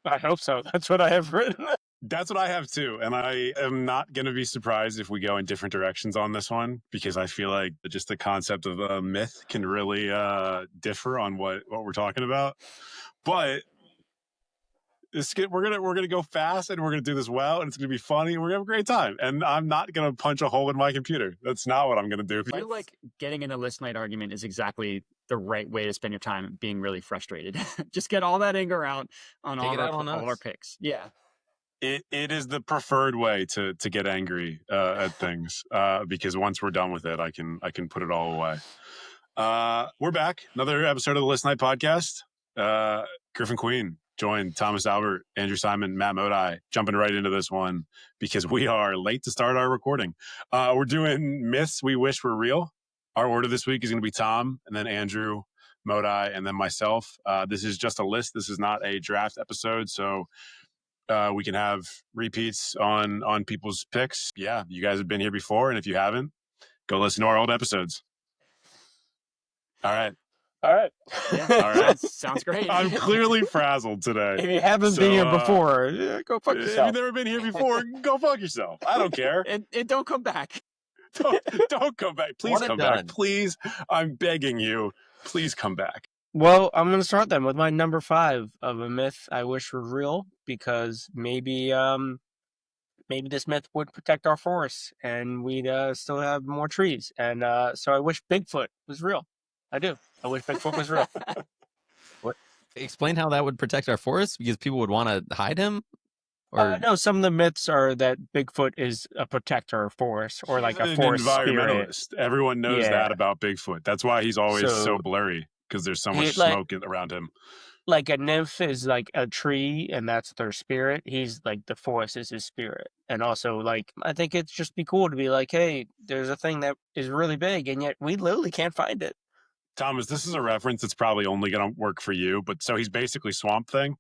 I hope so. That's what I have written. That's what I have too. And I am not going to be surprised if we go in different directions on this one, because I feel like just the concept of a myth can really differ on what we're talking about. But we're gonna go fast, and we're gonna do this well, and it's gonna be funny, and we're gonna have a great time. And I'm not gonna punch a hole in my computer. That's not what I'm gonna do. I feel like getting in a list night argument is exactly the right way to spend your time being really frustrated. Just get all that anger out on all of our picks. Yeah. It is the preferred way to get angry at things, because once we're done with it, I can put it all away. We're back. Another episode of the List Night podcast. Griffin Queen joined Thomas Albert, Andrew Simon, Matt Modi, jumping right into this one because we are late to start our recording. We're doing myths we wish were real. Our order this week is going to be Tom, and then Andrew, Modi, and then myself. This is just a list. This is not a draft episode, so we can have repeats on people's picks. Yeah, you guys have been here before, and if you haven't, go listen to our old episodes. All right. Yeah. All right. Sounds great. I'm clearly frazzled today. If you haven't been here before, go fuck yourself. If you've never been here before, go fuck yourself. I don't care. And don't come back. Don't come back. Please come back. Please, I'm begging you. Please come back. Well, I'm going to start then with my number 5 of a myth I wish were real, because maybe this myth would protect our forests and we'd still have more trees. And so I wish Bigfoot was real. I do. I wish Bigfoot was real. What? Explain how that would protect our forests, because people would want to hide him? Or no, some of the myths are that Bigfoot is a protector of forests, or like a forest environmentalist. Spirit. Everyone knows that about Bigfoot. That's why he's always so blurry, because there's so much smoke around him. Like a nymph is like a tree, and that's their spirit. He's like the forest is his spirit. And also, like, I think it'd just be cool to be like, hey, there's a thing that is really big, and yet we literally can't find it. Thomas, this is a reference that's probably only going to work for you, but so he's basically Swamp Thing?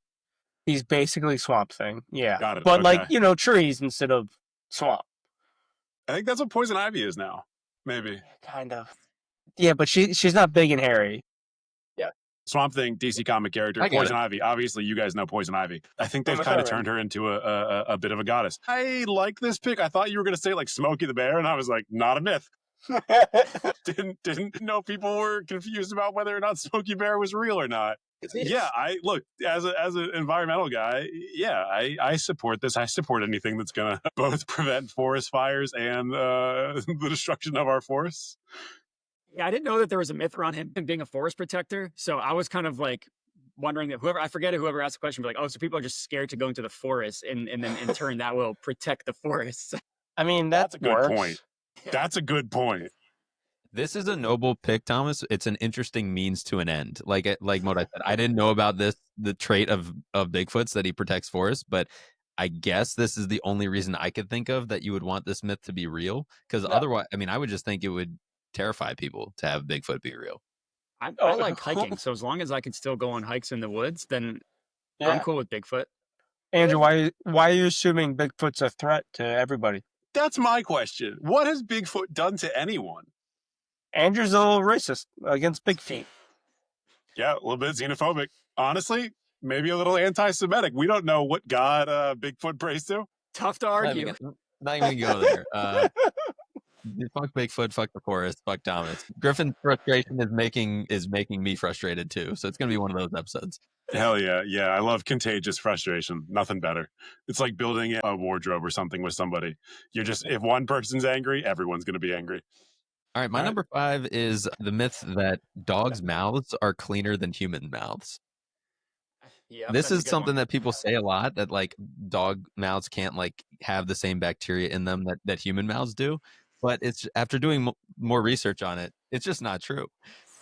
He's basically Swamp Thing, yeah. Got it. But like, trees instead of swamp. I think that's what Poison Ivy is now, maybe. Kind of. Yeah, but she's not big and hairy. Yeah. Swamp Thing, DC comic character. Poison Ivy. Obviously, you guys know Poison Ivy. I think they've kind of turned her into a bit of a goddess. I like this pick. I thought you were going to say like Smokey the Bear, and I was like, not a myth. didn't know people were confused about whether or not Smokey Bear was real or not. Yeah, I look as an environmental guy. Yeah, I support this. I support anything that's gonna both prevent forest fires and the destruction of our forests. Yeah, I didn't know that there was a myth around him being a forest protector. So I was kind of like wondering that whoever asked the question, be like, oh, so people are just scared to go into the forest, and then in turn that will protect the forests. I mean, that's a good point. That's a good point. This is a noble pick, Thomas. It's an interesting means to an end. Like Modi said, I didn't know about the trait of Bigfoot's that he protects forests, but I guess this is the only reason I could think of that you would want this myth to be real. Because otherwise, I mean, I would just think it would terrify people to have Bigfoot be real. I like hiking, so as long as I can still go on hikes in the woods, then I'm cool with Bigfoot. Andrew, why are you assuming Bigfoot's a threat to everybody? That's my question. What has Bigfoot done to anyone? Andrew's a little racist against big feet. Yeah, a little bit xenophobic. Honestly, maybe a little anti-Semitic. We don't know what God Bigfoot prays to. Tough to argue. Not even go there. Fuck Bigfoot, fuck the forest, fuck Thomas. Griffin's frustration is making me frustrated too. So it's gonna be one of those episodes. Hell yeah. Yeah. I love contagious frustration. Nothing better. It's like building a wardrobe or something with somebody. If one person's angry, everyone's going to be angry. All right. My number 5 is the myth that dogs' mouths are cleaner than human mouths. Yeah, this is something that people say a lot, that like dog mouths can't like have the same bacteria in them that human mouths do. But it's after doing more research on it, it's just not true.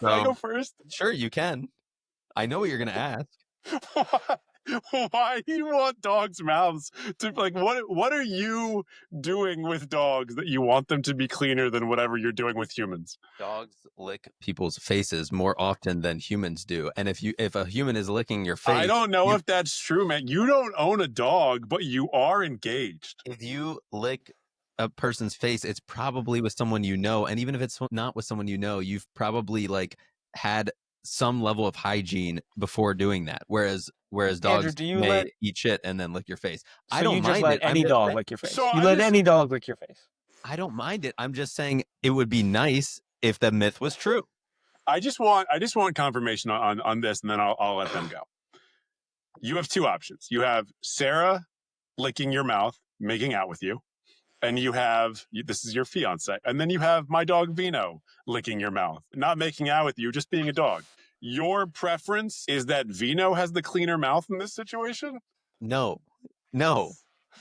So, can I go first? Sure, you can. I know what you're going to ask. Why do you want dogs' mouths to like? What are you doing with dogs that you want them to be cleaner than whatever you're doing with humans? Dogs lick people's faces more often than humans do, and if a human is licking your face, I don't know if that's true, man. You don't own a dog, but you are engaged. If you lick a person's face, it's probably with someone you know, and even if it's not with someone you know, you've probably like had some level of hygiene before doing that. Whereas dogs do you may let- eat shit and then lick your face. I So don't you just mind let it. I'm any just dog saying- lick your face. So you I let just- any dog lick your face. I don't mind it. I'm just saying it would be nice if the myth was true. I just want confirmation on this, and then I'll let them go. You have two options. You have Sarah licking your mouth, making out with you, and this is your fiance, and then you have my dog Vino licking your mouth, not making out with you, just being a dog. Your preference is that Vino has the cleaner mouth in this situation? No,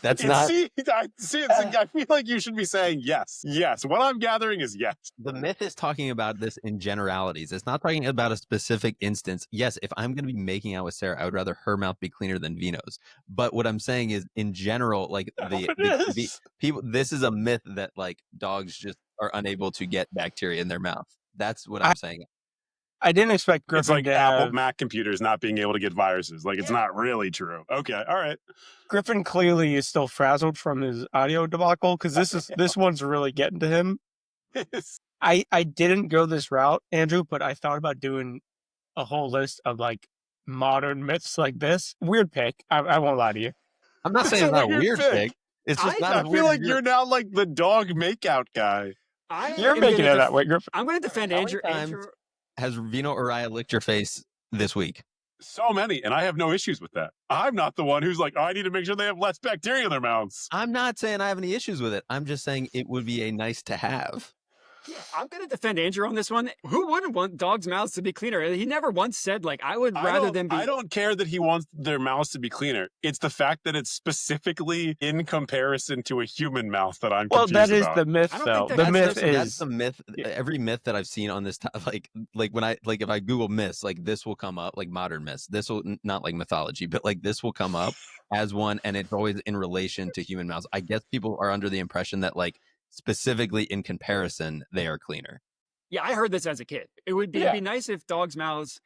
that's not. I feel like you should be saying yes. Yes. What I'm gathering is yes. The myth is talking about this in generalities. It's not talking about a specific instance. Yes, if I'm going to be making out with Sarah, I would rather her mouth be cleaner than Vino's. But what I'm saying is, in general, like the people, this is a myth that like dogs just are unable to get bacteria in their mouth. That's what I'm saying. I didn't expect Griffin It's like to Apple have... Mac computers not being able to get viruses. Like, it's not really true. Okay. All right. Griffin clearly is still frazzled from his audio debacle because this one's really getting to him. I didn't go this route, Andrew, but I thought about doing a whole list of like modern myths like this. Weird pick. I won't lie to you. I'm not saying It's it's a not a weird weird pick. pick. It's just not. I a feel weird like pick. you're now like the dog makeout guy. You're making it that way, Griffin. I'm going to defend How Andrew. many times has Vino Araya licked your face this week? So many, and I have no issues with that. I'm not the one who's like, oh, I need to make sure they have less bacteria in their mouths. I'm not saying I have any issues with it. I'm just saying it would be a nice to have. I'm going to defend Andrew on this one. Who wouldn't want dogs' mouths to be cleaner? He never once said, like, I would rather them be. I don't care that he wants their mouths to be cleaner. It's the fact that it's specifically in comparison to a human mouth that I'm Well, confused that is about. the myth, I don't though. think The that's- myth That's is the myth. Yeah. Every myth that I've seen on this, like when I if I Google myths, like this will come up, like modern myths. This will not like mythology, but like this will come up as one, and it's always in relation to human mouths. I guess people are under the impression that like specifically in comparison they are cleaner. Yeah, I heard this as a kid. It'd be nice if dogs' mouths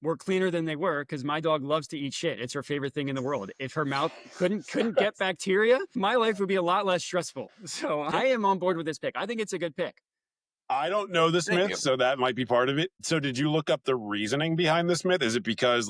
were cleaner than they were, because my dog loves to eat shit. It's her favorite thing in the world. If her mouth couldn't get bacteria, my life would be a lot less stressful. So I am on board with this pick. I think it's a good pick. I don't know this Thank myth, you. so that might be part of it. So did you look up the reasoning behind this myth? Is it because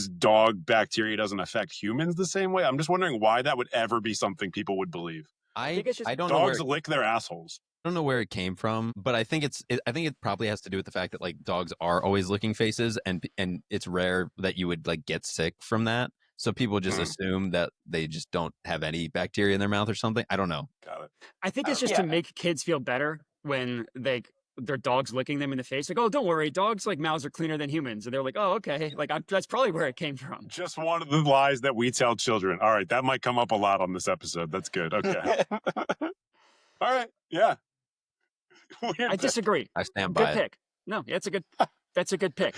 dog bacteria doesn't affect humans the same way? I'm just wondering why that would ever be something people would believe. I think it's just I don't know where Dogs lick their assholes. I don't know where it came from, but I think I think it probably has to do with the fact that like dogs are always licking faces, and it's rare that you would like get sick from that. So people just assume that they just don't have any bacteria in their mouth or something. I don't know. Got it. I think it's just to make kids feel better when their dog's licking them in the face. Like, oh, don't worry, dogs like mouths are cleaner than humans. And they're like, oh, okay. Like that's probably where it came from. Just one of the lies that we tell children. All right, that might come up a lot on this episode. That's good. Okay. All right. Yeah. Weird I pick. disagree. I stand Good by it. pick. No, that's a good pick.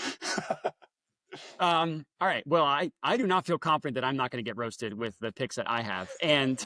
All right. Well, I do not feel confident that I'm not going to get roasted with the picks that I have. And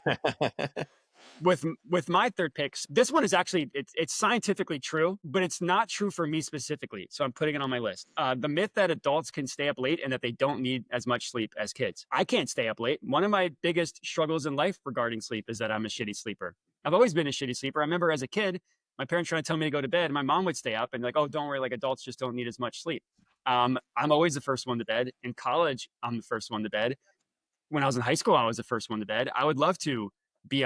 with my third picks, this one is actually it's scientifically true, but it's not true for me specifically. So I'm putting it on my list. The myth that adults can stay up late and that they don't need as much sleep as kids. I can't stay up late. One of my biggest struggles in life regarding sleep is that I'm a shitty sleeper. I've always been a shitty sleeper. I remember as a kid, my parents trying to tell me to go to bed, and my mom would stay up and like, oh, don't worry, like adults just don't need as much sleep. I'm always the first one to bed. In college, I'm the first one to bed. When I was in high school, I was the first one to bed. I would love to be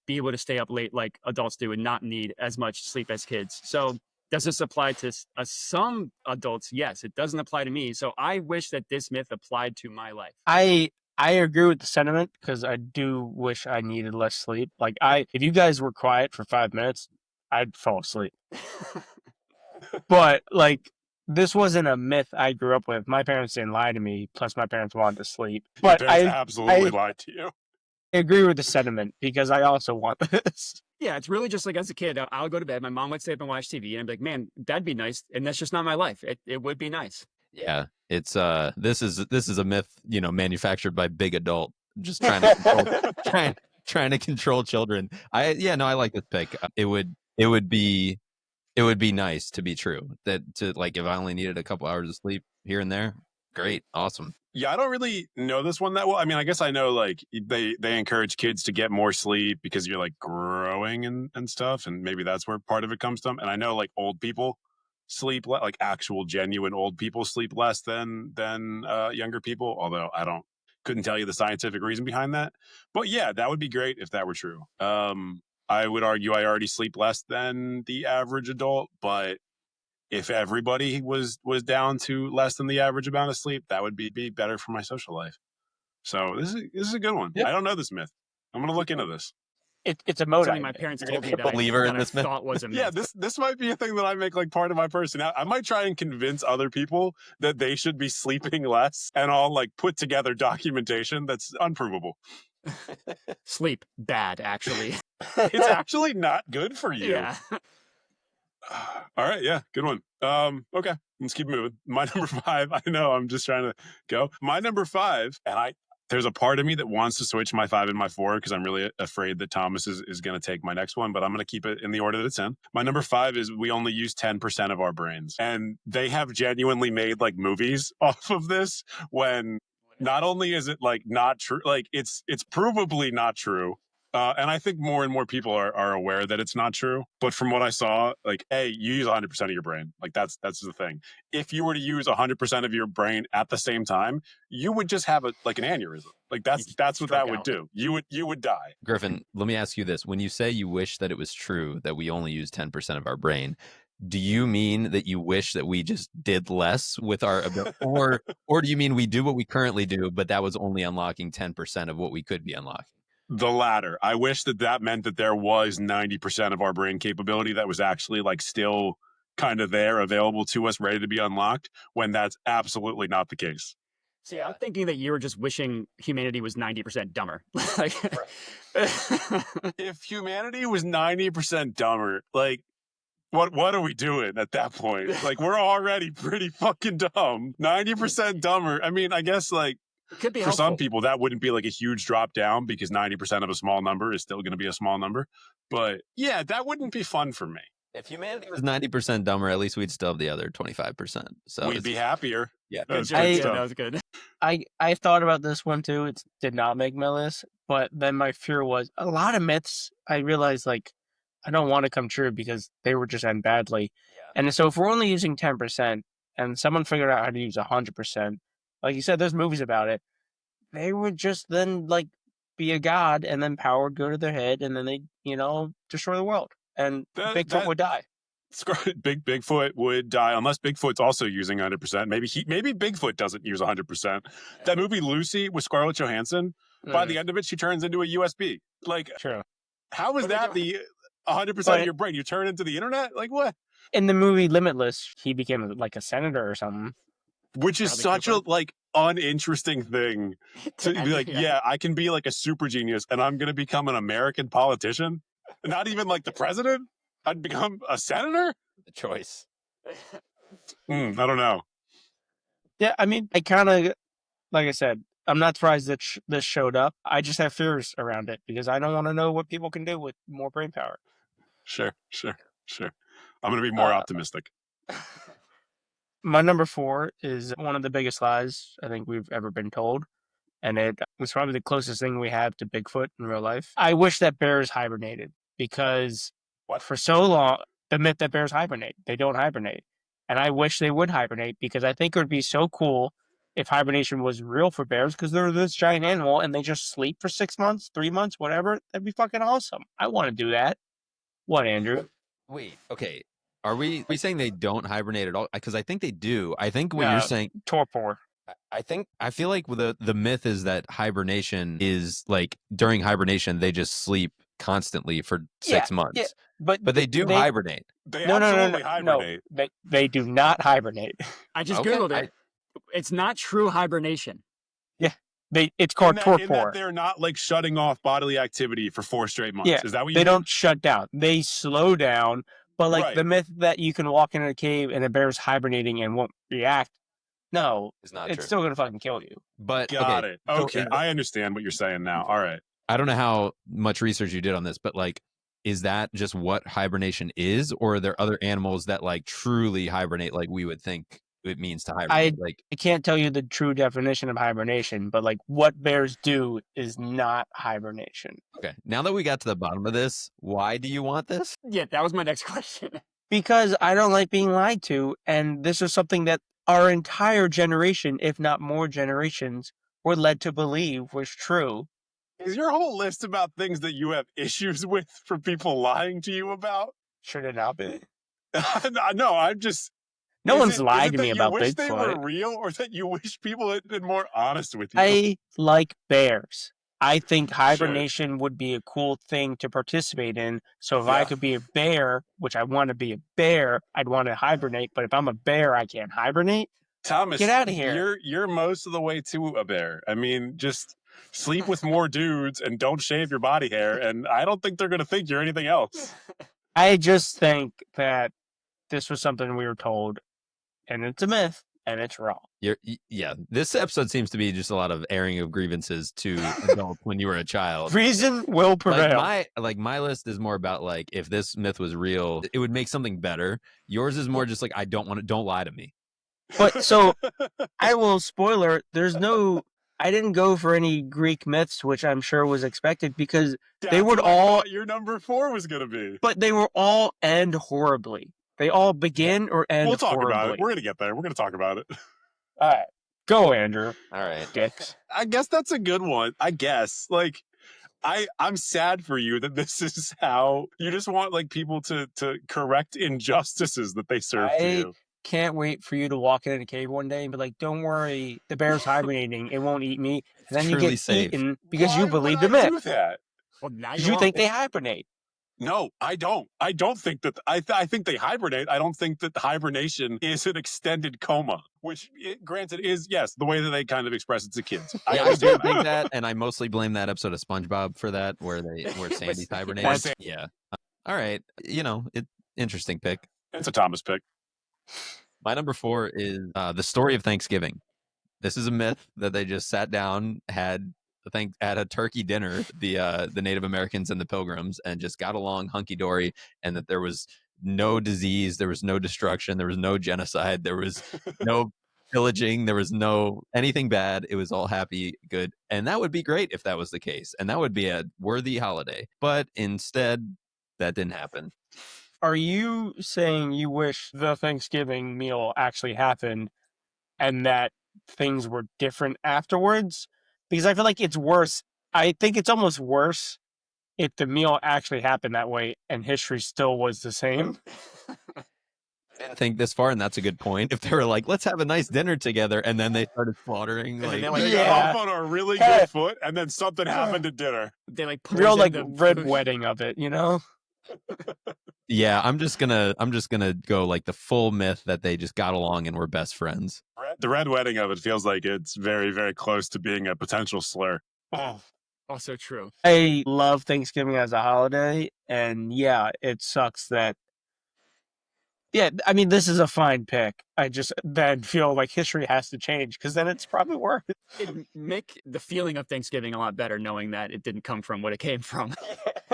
able to stay up late like adults do and not need as much sleep as kids. So does this apply to some adults? Yes, it doesn't apply to me. So I wish that this myth applied to my life. I agree with the sentiment because I do wish I needed less sleep. Like if you guys were quiet for 5 minutes, I'd fall asleep. But like this wasn't a myth I grew up with. My parents didn't lie to me. Plus, my parents wanted to sleep. But Parents absolutely lied to you. I agree with the sentiment because I also want this. Yeah, it's really just like as a kid, I would go to bed. My mom would stay up and watch TV, and I'd be like, man, that'd be nice. And that's just not my life. It would be nice. Yeah, it's this is a myth, manufactured by big adult, just trying to control, trying to control children. I like this pick. It would be nice to be true. That to like if I only needed a couple hours of sleep here and there, great, awesome. Yeah, I don't really know this one that well. I mean, I guess I know like they encourage kids to get more sleep because you're like growing and stuff, and maybe that's where part of it comes from. And I know like old people sleep like actual genuine old people sleep less than younger people. Although couldn't tell you the scientific reason behind that. But yeah, that would be great if that were true. I would argue I already sleep less than the average adult, but if everybody was down to less than the average amount of sleep, that would be better for my social life. So this is a good one. Yep. I don't know this myth. I'm gonna look into this. It's a mode. Something my parents told me that believer in I this myth? thought was a myth. Yeah, this might be a thing that I make like part of my personality. I might try and convince other people that they should be sleeping less, and I'll like put together documentation that's unprovable. Sleep bad, actually. It's actually not good for you. Yeah. All right, yeah, good one. Okay, let's keep moving. My number 5, I know I'm just trying to go. My number 5, and there's a part of me that wants to switch my 5 and my 4 because I'm really afraid that Thomas is going to take my next one, but I'm going to keep it in the order that it's in. My number 5 is we only use 10% of our brains. And they have genuinely made like movies off of this when not only is it like not true, like it's provably not true. And I think more and more people are aware that it's not true. But from what I saw, like, you use 100% of your brain. Like that's the thing. If you were to use 100% of your brain at the same time, you would just have an aneurysm. Like that's what that would do. You would die. Griffin, let me ask you this. When you say you wish that it was true that we only use 10% of our brain, do you mean that you wish that we just did less with our ability, or do you mean we do what we currently do, but that was only unlocking 10% of what we could be unlocking? The latter. I wish that meant that there was 90% of our brain capability that was actually like still kind of there, available to us, ready to be unlocked, when that's absolutely not the case. See, I'm thinking that you were just wishing humanity was 90% dumber. If humanity was 90% dumber, like, what are we doing at that point? Like, we're already pretty fucking dumb. 90% dumber. I mean, I guess like, could be for some people, that wouldn't be like a huge drop down because 90% of a small number is still going to be a small number. But yeah, that wouldn't be fun for me. If humanity was 90% dumber, at least we'd still have the other 25%. So we'd be happier. Yeah, Good That's joke. good Yeah, stuff. that was good. I thought about this one too. It did not make my list, but then my fear was a lot of myths. I realized like I don't want to come true because they were just end badly. Yeah. And so if we're only using 10% and someone figured out how to use 100%, like you said, there's movies about it. They would just then like be a god, and then power would go to their head, and then they destroy the world, and Bigfoot would die. Bigfoot would die unless Bigfoot's also using 100%. Maybe Bigfoot doesn't use 100%. That movie Lucy with Scarlett Johansson, by the end of it, she turns into a USB. Like, true. How is that the 100% of your brain? You turn into the internet? Like what? In the movie Limitless, he became like a senator or something. Which is such a like uninteresting thing to be like, yeah, I can be like a super genius and I'm going to become an American politician. Not even like the president. I'd become a senator. The choice. I don't know. Yeah, I mean, I kind of, like I said, I'm not surprised that this showed up. I just have fears around it because I don't want to know what people can do with more brain power. Sure. I'm going to be more optimistic. My number 4 is one of the biggest lies I think we've ever been told, and it was probably the closest thing we have to Bigfoot in real life. I wish that bears hibernated because for so long, the myth that bears hibernate, they don't hibernate. And I wish they would hibernate because I think it would be so cool if hibernation was real for bears because they're this giant animal and they just sleep for 6 months, 3 months, whatever. That'd be fucking awesome. I want to do that. What, Andrew? Wait, okay. Are we saying they don't hibernate at all? Because I think they do. I think what you're saying, torpor. I feel like the myth is that hibernation is like during hibernation they just sleep constantly for 6 months. Yeah, but they do hibernate. They absolutely hibernate. No, they do not hibernate. I just Googled it. It's not true hibernation. Yeah. It's called torpor. In that they're not like shutting off bodily activity for 4 straight months. Yeah, is that what you They mean? don't shut down. They slow down. But like the myth that you can walk in a cave and a bear's hibernating and won't react, no, it's not true. It's still going to fucking kill you. But Got it. Okay. I understand what you're saying now. All right. I don't know how much research you did on this, but like, is that just what hibernation is? Or are there other animals that like truly hibernate like we would think it means to hibernate? I can't tell you the true definition of hibernation, but like what bears do is not hibernation. Okay. Now that we got to the bottom of this, why do you want this? Yeah, that was my next question. Because I don't like being lied to, and this is something that our entire generation, if not more generations, were led to believe was true. Is your whole list about things that you have issues with for people lying to you about? Should it not be? No, I'm just. No Is one's it lied to that me you about wish they were Bigfoot. real, or that you wish people had been more honest with you? I like bears. I think hibernation would be a cool thing to participate in. So if I Yeah. could be a bear, which I want to be a bear, I'd want to hibernate. But if I'm a bear, I can't hibernate. Thomas, Get outta here. You're most of the way to a bear. I mean, just sleep with more dudes and don't shave your body hair, and I don't think they're gonna think you're anything else. I just think that this was something we were told, and it's a myth, and it's wrong. Yeah, this episode seems to be just a lot of airing of grievances to adults when you were a child. Reason will prevail. My list is more about like if this myth was real, it would make something better. Yours is more just like don't lie to me. But so I will spoiler. I didn't go for any Greek myths, which I'm sure was expected because That's would what I all- thought your number 4 was gonna be. but they were all end horribly. They all begin or end We'll talk horribly. about it. We're gonna get there. We're gonna talk about it. All right, go Andrew. All right. Dicks. I guess that's a good one. I guess like. I'm sad for you that this is how you just want like people to correct injustices that they serve to you. Can't wait for you to walk in a cave one day and be like, "Don't worry, the bear's hibernating. It won't eat me." And then you truly get safe. eaten because Why you would believe I the do myth. that? Well, now Because you won't. think they hibernate. No, I don't. I don't think that. I think they hibernate. I don't think that hibernation is an extended coma, which, granted, is yes the way that they kind of express it to kids. Yeah, I do understand think that, and I mostly blame that episode of SpongeBob for that, where Sandy's hibernating. Sandy. Yeah. All right. Interesting pick. It's a Thomas pick. My number 4 is the story of Thanksgiving. This is a myth that they just sat down, had a turkey dinner, the Native Americans and the Pilgrims, and just got along hunky dory, and that there was no disease, there was no destruction, there was no genocide, there was no pillaging, there was no anything bad. It was all happy, good, and that would be great if that was the case, and that would be a worthy holiday. But instead, that didn't happen. Are you saying you wish the Thanksgiving meal actually happened and that things were different afterwards? Because I feel like it's worse. I think it's almost worse if the meal actually happened that way and history still was the same. I didn't think this far, and that's a good point. If they were like, let's have a nice dinner together, and then they started slaughtering, And then like, they're like, They Yeah. got off on a really good foot, and then something happened at dinner. They like Real like poisoned the red food. wedding of it, you know? yeah, I'm just gonna go like the full myth that they just got along and were best friends. The red wedding of it feels like it's very, very close to being a potential slur. Also true. I love Thanksgiving as a holiday, and yeah, it sucks that. Yeah, I mean, this is a fine pick. I just then feel like history has to change because then it's probably worse. It'd make the feeling of Thanksgiving a lot better knowing that it didn't come from what it came from.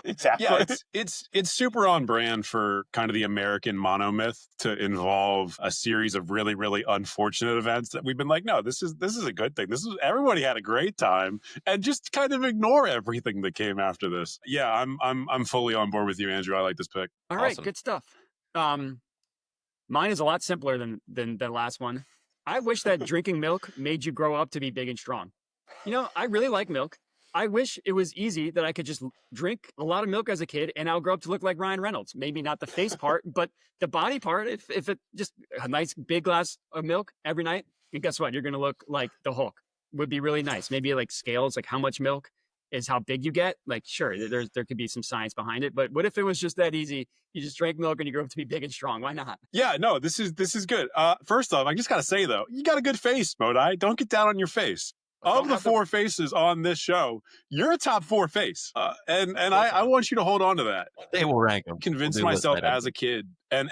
Exactly. Yeah, it's super on brand for kind of the American monomyth to involve a series of really, really unfortunate events that we've been like, no, this is a good thing. Everybody had a great time, and just kind of ignore everything that came after this. Yeah, I'm fully on board with you, Andrew. I like this pick. All right, Awesome. good stuff. Mine is a lot simpler than the last one. I wish that drinking milk made you grow up to be big and strong. You know, I really like milk. I wish it was easy that I could just drink a lot of milk as a kid and I'll grow up to look like Ryan Reynolds. Maybe not the face part, but the body part. If it just a nice big glass of milk every night, and guess what? You're going to look like the Hulk. Would be really nice. Maybe like scales, like how much milk is how big you get. Like, sure, there could be some science behind it, but what if it was just that easy? You just drank milk and you grow up to be big and strong. Why not? Yeah, no, this is good. First off, I just gotta say though, you got a good face, Modai. Don't get down on your face. Of Don't the have to- 4 faces on this show, you're a top 4 face, and I want you to hold on to that. They will rank them. Convince We'll do myself list that as a kid, and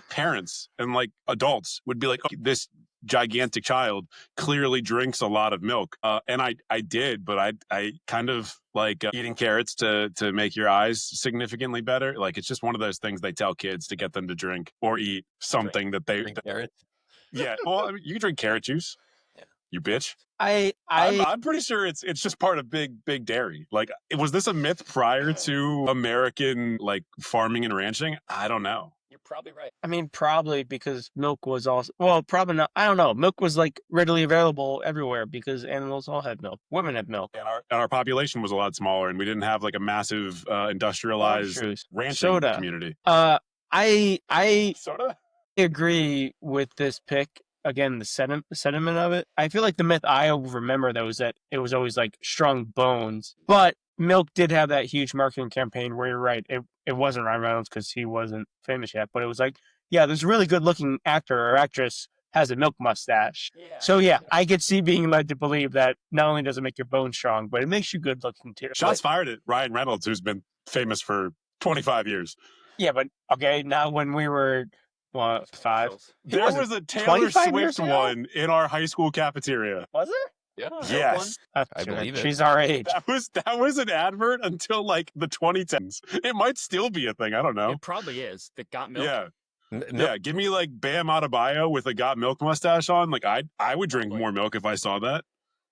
parents and like adults would be like, oh, this gigantic child clearly drinks a lot of milk, and I did, but I kind of like eating carrots to make your eyes significantly better. Like it's just one of those things they tell kids to get them to drink or eat something that they. Drink carrots. Yeah, well, I mean, you can drink carrot juice. Yeah. You bitch. I'm I'm pretty sure it's just part of big dairy. Like, was this a myth prior to American like farming and ranching? I don't know. You're probably right. I mean, probably because milk was also, well, probably not. I don't know. Milk was like readily available everywhere because animals all had milk. Women had milk. And our population was a lot smaller, and we didn't have like a massive industrialized Orange juice. ranching Soda. community. I Soda? agree with this pick. Again, the sentiment of it. I feel like the myth I remember that was that it was always like strong bones, but milk did have that huge marketing campaign where you're right. It wasn't Ryan Reynolds because he wasn't famous yet, but it was like, yeah, there's a really good looking actor or actress has a milk mustache. Yeah. So yeah, I could see being led to believe that not only does it make your bones strong, but it makes you good looking too. Shots fired at Ryan Reynolds, who's been famous for 25 years. Yeah, but okay, now when we were 5, There was a Taylor 25 years Swift ago? one in our high school cafeteria. was it? Yeah. Yes. That's I good. believe it. She's our age. That was an advert until like the 2010s. It might still be a thing. I don't know. It probably is. The got milk. Yeah. No, Yeah. Give me like Bam Adebayo with a got milk mustache on. Like I would drink more milk if I saw that.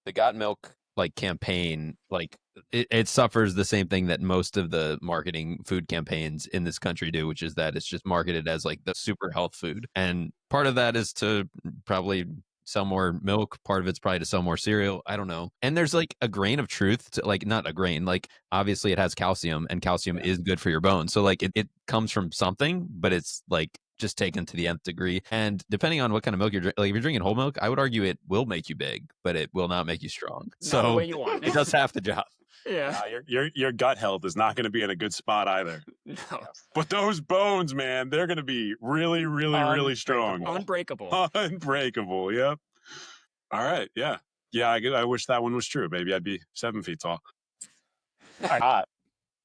the Got Milk like campaign, like it suffers the same thing that most of the marketing food campaigns in this country do, which is that it's just marketed as like the super health food. And part of that is to probably sell more milk. Part of it's probably to sell more cereal. I don't know. And there's like a grain of truth to, like, not a grain, like obviously it has calcium and calcium is good for your bones. So like it comes from something, but it's like just taken to the nth degree. And depending on what kind of milk you're drinking, like if you're drinking whole milk, I would argue it will make you big, but it will not make you strong. Not the So way you want it does half the job. Yeah. Your gut health is not going to be in a good spot either. No. But those bones, man, they're going to be really, really, really strong. Unbreakable. Unbreakable. Yep. All right. Yeah. Yeah. I wish that one was true. Maybe I'd be 7 feet tall. Hot.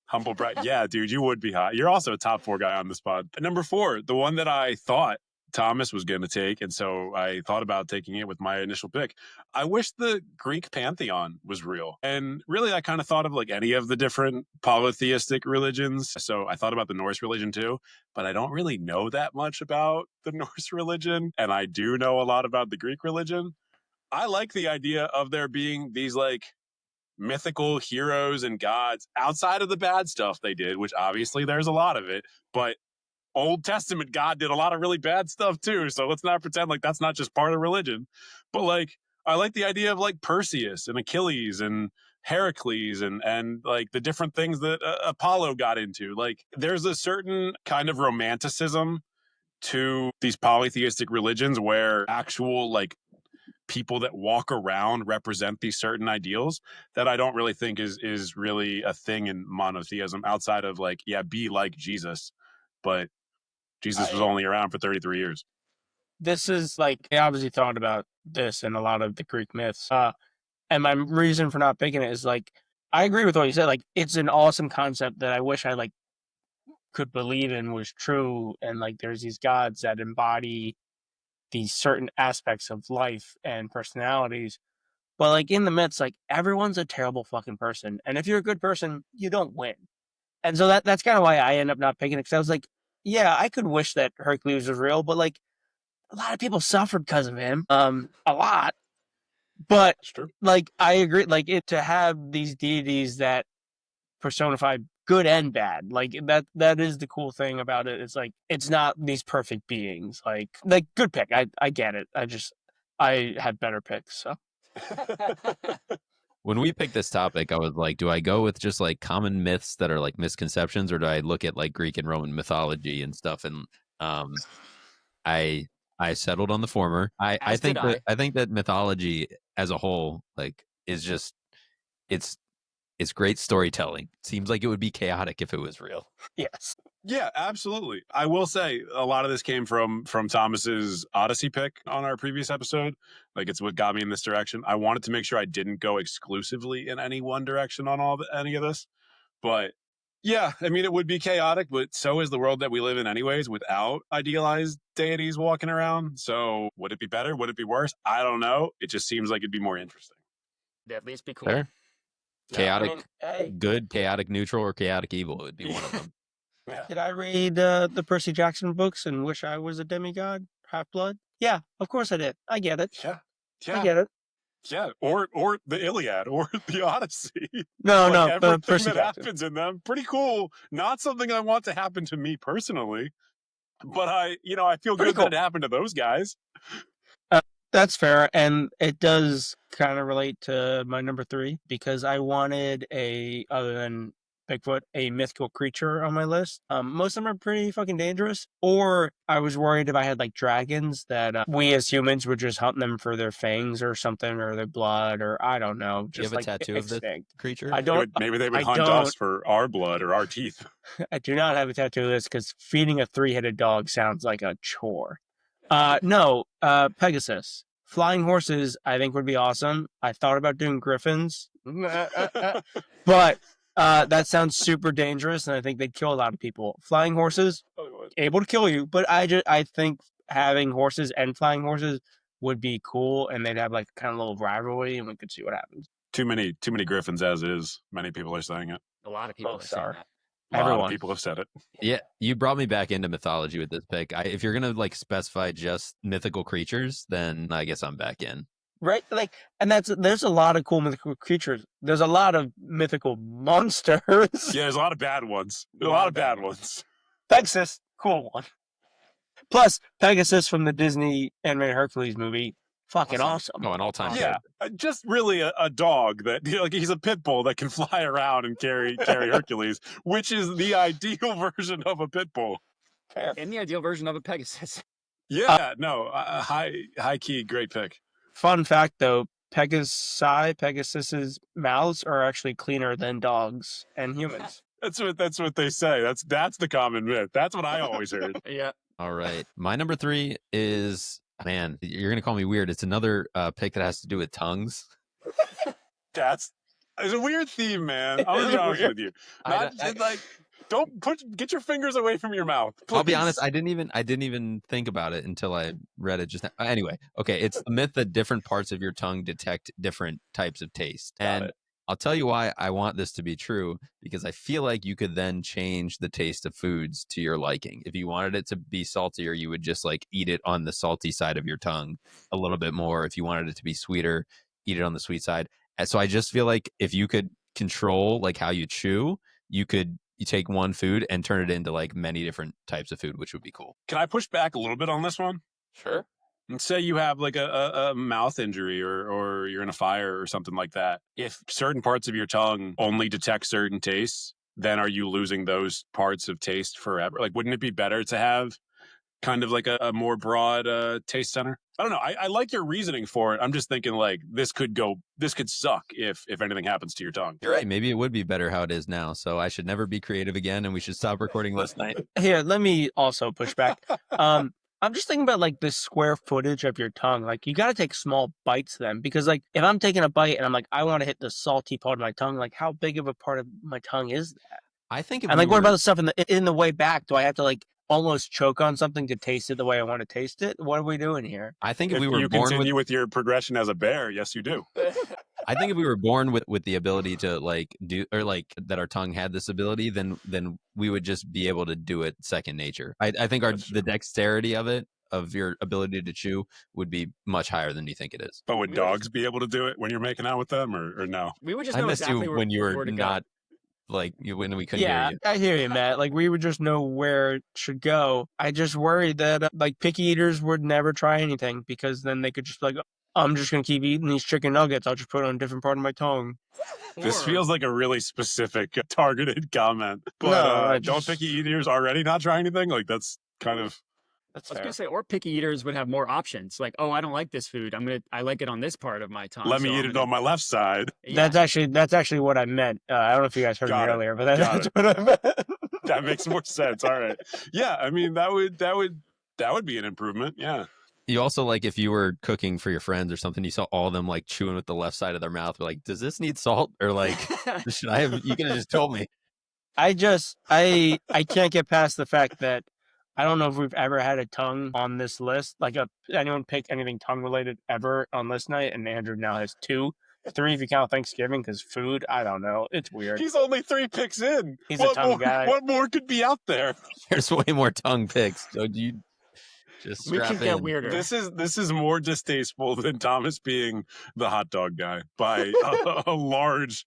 Humble brag. Yeah, dude, you would be hot. You're also a top 4 guy on the spot. Number 4, the one that I thought Thomas was going to take, and so I thought about taking it with my initial pick. I wish the Greek pantheon was real. And really, I kind of thought of like any of the different polytheistic religions. So I thought about the Norse religion too, but I don't really know that much about the Norse religion. And I do know a lot about the Greek religion. I like the idea of there being these like mythical heroes and gods outside of the bad stuff they did, which obviously there's a lot of it, but Old Testament God did a lot of really bad stuff too. So let's not pretend like that's not just part of religion. But like, I like the idea of like Perseus and Achilles and Heracles and like the different things that Apollo got into. Like there's a certain kind of romanticism to these polytheistic religions where actual like people that walk around represent these certain ideals that I don't really think is really a thing in monotheism outside of like, yeah, be like Jesus. But Jesus was only around for 33 years. This is like, I obviously thought about this and a lot of the Greek myths. And my reason for not picking it is like, I agree with what you said. Like, it's an awesome concept that I wish I like could believe in was true. And like, there's these gods that embody these certain aspects of life and personalities. But like in the myths, like everyone's a terrible fucking person. And if you're a good person, you don't win. And so that's kind of why I end up not picking it. Because I was like, yeah, I could wish that Hercules was real, but like a lot of people suffered because of him. A lot. But That's true. like I agree, like it to have these deities that personify good and bad, like that is the cool thing about it. It's like it's not these perfect beings. Like good pick. I get it. I had better picks. So When we picked this topic, I was like, do I go with just like common myths that are like misconceptions, or do I look at like Greek and Roman mythology and stuff? And I settled on the former. I think that mythology as a whole like is just it's great storytelling. Seems like it would be chaotic if it was real. yes. Yeah, absolutely. I will say a lot of this came from Thomas's Odyssey pick on our previous episode. Like it's what got me in this direction. I wanted to make sure I didn't go exclusively in any one direction on any of this. But yeah, I mean, it would be chaotic, but so is the world that we live in anyways without idealized deities walking around. So would it be better? Would it be worse? I don't know. It just seems like it'd be more interesting. It'd at least be cool. Fair. Chaotic I mean, hey, good, chaotic neutral, or chaotic evil would be one of them. Yeah. did I read the Percy Jackson books and wish I was a demigod, half blood? Yeah, of course I did. I get it. Yeah. I Yeah. get it. Yeah. Or the Iliad or the Odyssey. No, Like, no, everything Percy that Jackson. happens in them, pretty cool. Not something I want to happen to me personally. but I feel Pretty good cool. that it happened to those guys. That's fair, and it does kind of relate to my number 3 because I wanted other than Bigfoot, a mythical creature on my list. Most of them are pretty fucking dangerous, or I was worried if I had like dragons that we as humans would just hunt them for their fangs or something, or their blood, or I don't know, Do you just have a like tattoo of this extinct. creature? I don't. Maybe they would I hunt don't. us for our blood or our teeth. I do not have a tattoo of this because feeding a 3-headed dog sounds like a chore. No, Pegasus. Flying horses, I think, would be awesome. I thought about doing griffins, but that sounds super dangerous, and I think they'd kill a lot of people. Flying horses, able to kill you, but I think having horses and flying horses would be cool, and they'd have like kind of a little rivalry, and we could see what happens. Too many griffins as is. Many people are saying it. A lot of people Oh, are saying sorry. that. A lot Everyone. of people have said it. Yeah, you brought me back into mythology with this pick. If you're gonna like specify just mythical creatures, then I guess I'm back in. Right, like, and there's a lot of cool mythical creatures. There's a lot of mythical monsters. Yeah, there's a lot of bad ones. A lot of bad ones. Pegasus, cool one. Plus, Pegasus from the Disney animated Hercules movie, fucking awesome. Oh, an all-time Yeah, just really a dog that like he's a pit bull that can fly around and carry Hercules, which is the ideal version of a pit bull. In the ideal version of a Pegasus. Yeah, no, high key, great pick. Fun fact though, Pegasus's mouths are actually cleaner than dogs and humans. That's what they say. That's the common myth. That's what I always heard. Yeah. All right. My number 3 is, man, you're going to call me weird. It's another pick that has to do with tongues. It's a weird theme, man. I'll be honest with you. Get your fingers away from your mouth. Please. I'll be honest, I didn't even think about it until I read it just now. Anyway, okay, it's the myth that different parts of your tongue detect different types of taste. Got it. I'll tell you why I want this to be true, because I feel like you could then change the taste of foods to your liking. If you wanted it to be saltier, you would just like eat it on the salty side of your tongue a little bit more. If you wanted it to be sweeter, eat it on the sweet side. And so I just feel like if you could control like how you chew, you take one food and turn it into like many different types of food, which would be cool. Can I push back a little bit on this one? Sure. And say you have like a mouth injury or you're in a fire or something like that. If certain parts of your tongue only detect certain tastes, then are you losing those parts of taste forever? Like, wouldn't it be better to have kind of like a more broad taste center? I don't know. I like your reasoning for it. I'm just thinking like this could suck if anything happens to your tongue. You're right. Maybe it would be better how it is now. So I should never be creative again, and we should stop recording last night. Here, let me also push back. I'm just thinking about like the square footage of your tongue. Like you got to take small bites then, because like if I'm taking a bite and I'm like, I want to hit the salty part of my tongue, like how big of a part of my tongue is that? I think. And like, what about the stuff in the way back? Do I have to like almost choke on something to taste it the way I want to taste it? What are we doing here? I think if we If were you born continue with your progression as a bear, yes, you do. I think if we were born with the ability to like do, or like that our tongue had this ability, then we would just be able to do it second nature. I think the dexterity of your ability to chew would be much higher than you think it is. But would dogs be able to do it when you're making out with them or no? We would just I know missed exactly you when you where were to go. not like when we couldn't Yeah, hear you. I hear you, Matt. Like we would just know where it should go. I just worried that like picky eaters would never try anything because then they could just be like, I'm just gonna keep eating these chicken nuggets. I'll just put it on a different part of my tongue. This Or- feels like a really specific targeted comment. But No, I don't just- picky eaters already not try anything? Like that's kind of That's I was fair. gonna say, or picky eaters would have more options. Like, oh, I don't like this food. I like it on this part of my tongue. let so me eat I'm it gonna- on my left side. Yeah. That's actually what I meant. I don't know if you guys heard Got me it. earlier, but Got that's it. what I meant. That makes more sense. All right. Yeah, I mean that would be an improvement. Yeah. You also like if you were cooking for your friends or something, you saw all of them like chewing with the left side of their mouth. We're like, does this need salt or like should I have? You could have just told me. I can't get past the fact that I don't know if we've ever had a tongue on this list. Like anyone pick anything tongue related ever on list night, and Andrew now has 2, 3 if you count Thanksgiving because food. I don't know. It's weird. He's only 3 picks in. He's a tongue guy. What more could be out there? There's way more tongue picks. So do you Just We can strap get in. weirder. This is more distasteful than Thomas being the hot dog guy by a large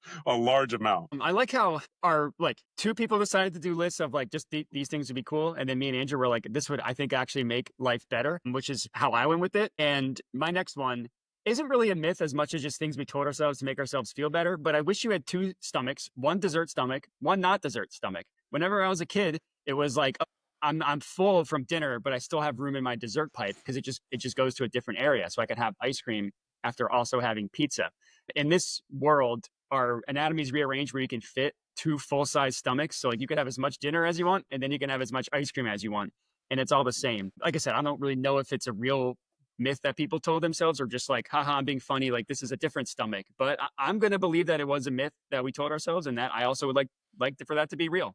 amount. I like how our like two people decided to do lists of like just these things would be cool, and then me and Andrew were like, this would I think actually make life better, which is how I went with it. And my next one isn't really a myth as much as just things we told ourselves to make ourselves feel better. But I wish you had two stomachs, one dessert stomach, one not dessert stomach. Whenever I was a kid, it was like I'm full from dinner, but I still have room in my dessert pipe because it just goes to a different area, so I can have ice cream after also having pizza. In this world, our anatomy is rearranged where you can fit two full-size stomachs. So like you could have as much dinner as you want, and then you can have as much ice cream as you want, and it's all the same. Like I said, I don't really know if it's a real myth that people told themselves or just like, haha, I'm being funny, like this is a different stomach. But I'm going to believe that it was a myth that we told ourselves, and that I also would like for that to be real.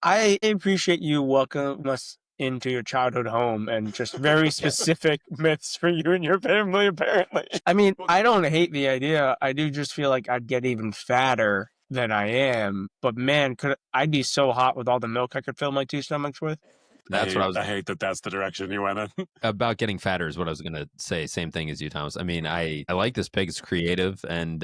I appreciate you welcome us into your childhood home and just very specific myths for you and your family, apparently. I mean, I don't hate the idea. I do just feel like I'd get even fatter than I am. But man, I'd be so hot with all the milk I could fill my two stomachs with. That's what I was I hate that that's the direction you went in. about. Getting fatter is what I was gonna say. Same thing as you, Thomas. I mean, I like this pig. It's creative and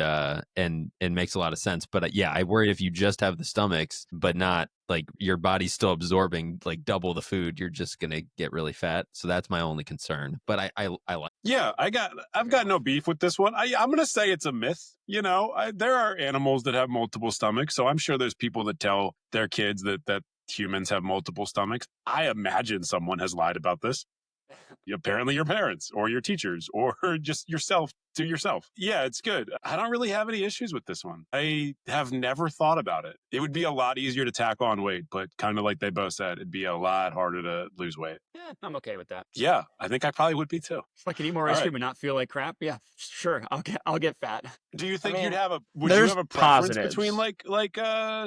makes a lot of sense. But yeah, I worry if you just have the stomachs, but not like your body's still absorbing like double the food, you're just gonna get really fat. So that's my only concern. But I like. Yeah, I've got no beef with this one. I'm gonna say it's a myth. You know, there are animals that have multiple stomachs, so I'm sure there's people that tell their kids that humans have multiple stomachs. I imagine someone has lied about this. Apparently your parents or your teachers or just yourself to yourself. Yeah, it's good. I don't really have any issues with this one. I have never thought about it. It would be a lot easier to tack on weight, but kind of like they both said, it'd be a lot harder to lose weight. Yeah, I'm okay with that. Yeah, I think I probably would be too. If I can eat more All ice right. cream and not feel like crap, yeah, sure, I'll get fat. Do you think I mean, would you there's have a preference positives. between like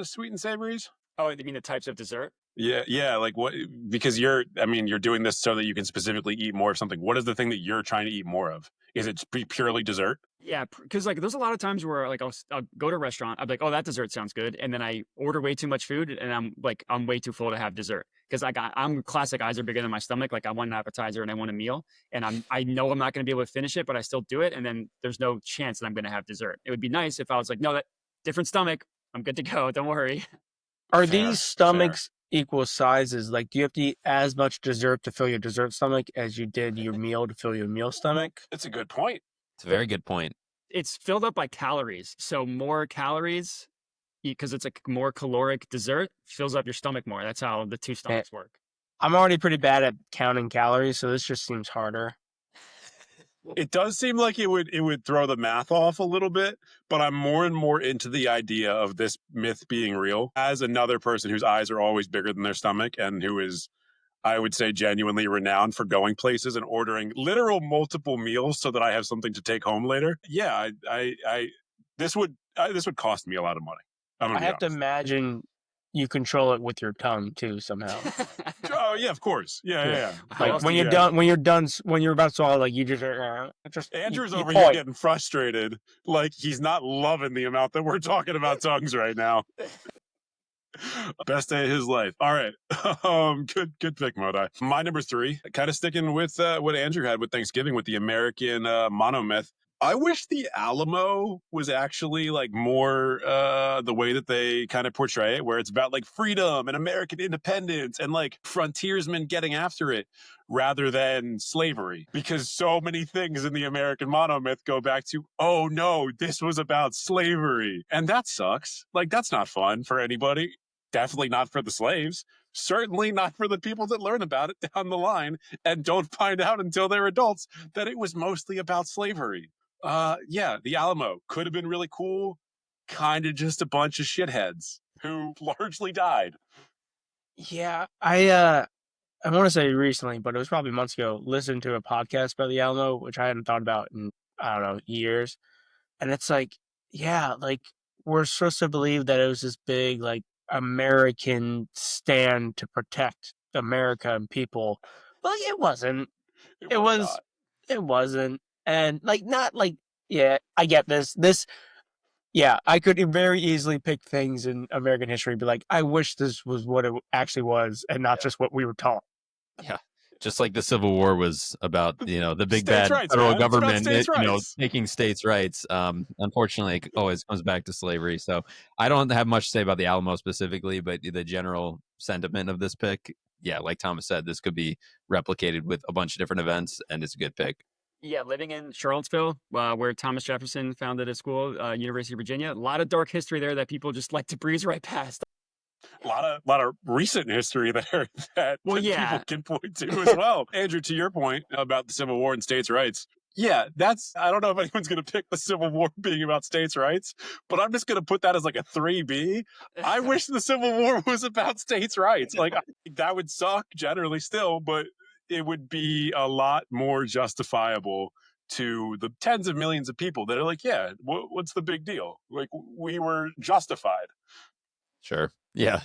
sweet and savories? Oh, you mean the types of dessert? Yeah, like what? Because you're doing this so that you can specifically eat more of something. What is the thing that you're trying to eat more of? Is it purely dessert? Yeah, because like there's a lot of times where like I'll go to a restaurant, I'll be like, oh, that dessert sounds good, and then I order way too much food, and I'm way too full to have dessert because I'm classic eyes are bigger than my stomach. Like I want an appetizer and I want a meal, and I know I'm not going to be able to finish it, but I still do it, and then there's no chance that I'm going to have dessert. It would be nice if I was like, no, that different stomach, I'm good to go. Don't worry. Are Fair, these stomachs equal sizes? Like, do you have to eat as much dessert to fill your dessert stomach as you did your meal to fill your meal stomach? It's a good point. It's a very good point. It's filled up by calories, so more calories because it's a more caloric dessert fills up your stomach more. That's how the two stomachs work. I'm already pretty bad at counting calories, so this just seems harder. It does seem like it would throw the math off a little bit, but I'm more and more into the idea of this myth being real. As another person whose eyes are always bigger than their stomach and who is, I would say, genuinely renowned for going places and ordering literal multiple meals so that I have something to take home later. Yeah, this would cost me a lot of money. I have to imagine you control it with your tongue too somehow. Oh yeah, of course. Yeah. How Like else when do you're you- done, when you're about to swallow, like you just Andrew's you over here point. getting frustrated, like he's not loving the amount that we're talking about tongues right now. Best day of his life. All right. Good pick, Modai. My number 3, kind of sticking with what Andrew had with Thanksgiving with the American monomyth. I wish the Alamo was actually like more the way that they kind of portray it, where it's about like freedom and American independence and like frontiersmen getting after it rather than slavery. Because so many things in the American monomyth go back to, oh no, this was about slavery. And that sucks. Like that's not fun for anybody. Definitely not for the slaves. Certainly not for the people that learn about it down the line and don't find out until they're adults that it was mostly about slavery. Yeah, the Alamo could have been really cool. Kind of just a bunch of shitheads who largely died. Yeah, I want to say recently, but it was probably months ago. Listened to a podcast about the Alamo, which I hadn't thought about in I don't know years, and it's like, yeah, like we're supposed to believe that it was this big like American stand to protect America and people, but like, it wasn't. It was. not. It wasn't, and like not like yeah. I get this. Yeah, I could very easily pick things in American history and be like, I wish this was what it actually was and not just what we were taught. Just like the Civil War was about, the big States' bad rights, federal man. It's about government, states' rights. taking states' rights. Unfortunately, it always comes back to slavery. So I don't have much to say about the Alamo specifically, but the general sentiment of this pick, yeah, like Thomas said, this could be replicated with a bunch of different events, and it's a good pick. Yeah, living in Charlottesville, where Thomas Jefferson founded a school, University of Virginia. A lot of dark history there that people just like to breeze right past. A lot of recent history there that Well, yeah. people can point to as well. Andrew, to your point about the Civil War and states' rights. Yeah, I don't know if anyone's going to pick the Civil War being about states' rights, but I'm just going to put that as like a 3B. I wish the Civil War was about states' rights. Like, I think that would suck generally still, but it would be a lot more justifiable to the tens of millions of people that are like, yeah, what's the big deal? Like, we were justified. Sure. Yeah.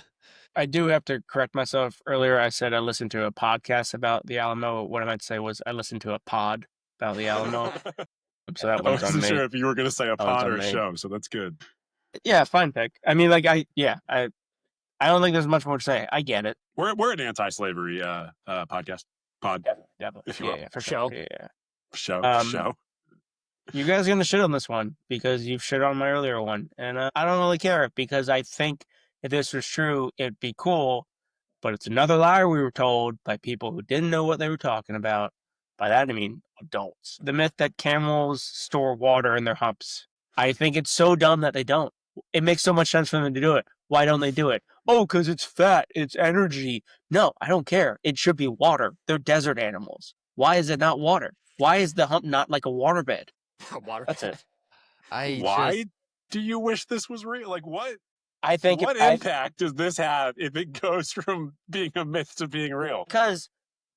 I do have to correct myself. Earlier, I said I listened to a podcast about the Alamo. What I meant to say was I listened to a pod about the Alamo. So that I one's on wasn't me. sure if you were going to say a That one's pod or on a me. show, so that's good. Yeah, fine pick. I mean, like I don't think there's much more to say. I get it. We're an anti-slavery podcast. Pod, Definitely. if you will. Yeah, for Show. sure. Yeah. Show. You guys are gonna shit on this one because you've shit on my earlier one, and I don't really care because I think if this was true, it'd be cool. But it's another lie we were told by people who didn't know what they were talking about. By that I mean adults. The myth that camels store water in their humps. I think it's so dumb that they don't. It makes so much sense for them to do it. Why don't they do it? Oh, because it's fat. It's energy. No, I don't care. It should be water. They're desert animals. Why is it not water? Why is the hump not like a waterbed? Water. That's it. Why do you wish this was real? Like, what I think what impact does this have if it goes from being a myth to being real? Because,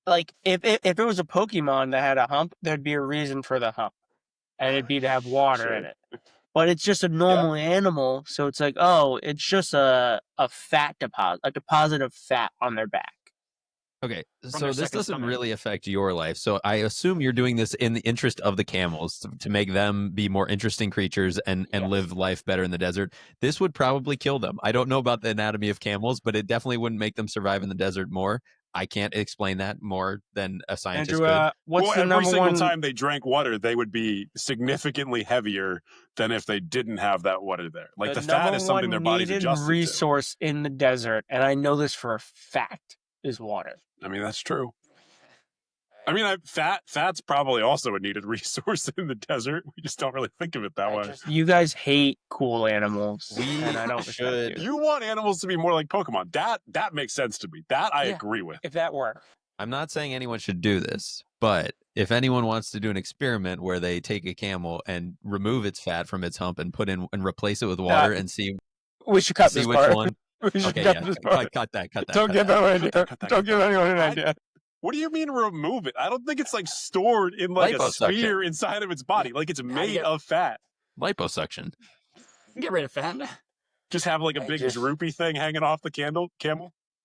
like, if it was a Pokemon that had a hump, there'd be a reason for the hump, and it'd be to have water in it. But it's just a normal animal, so it's like, oh, it's just a fat deposit, a deposit of fat on their back. Okay, their so this second doesn't stomach. really affect your life. So I assume you're doing this in the interest of the camels to make them be more interesting creatures and Yes. live life better in the desert. This would probably kill them. I don't know about the anatomy of camels, but it definitely wouldn't make them survive in the desert more. I can't explain that more than a scientist Andrew, could. what's the every number single one? time they drank water, they would be significantly heavier than if they didn't have that water there. Like the fat number is something their one bodies needed adjusted resource in the desert, and I know this for a fact, is water. to. I mean, that's true. I mean, fat's probably also a needed resource in the desert. We just don't really think of it that way. You guys hate cool animals, We and I don't should- respect you. You want animals to be more like Pokemon. That makes sense to me. That I Yeah. agree with. If that were. I'm not saying anyone should do this, but if anyone wants to do an experiment where they take a camel and remove its fat from its hump and put in and replace it with water and see We should cut this which part. one. We should Okay, cut yeah, this part. cut that. Don't give anyone an idea. Cut that. Don't give anyone an I- idea. What do you mean remove it? I don't think it's like stored in like a Liposuction. sphere inside of its body. Like it's made of fat. liposuction. Get rid of fat. Just have like a I big just- droopy thing hanging off the camel.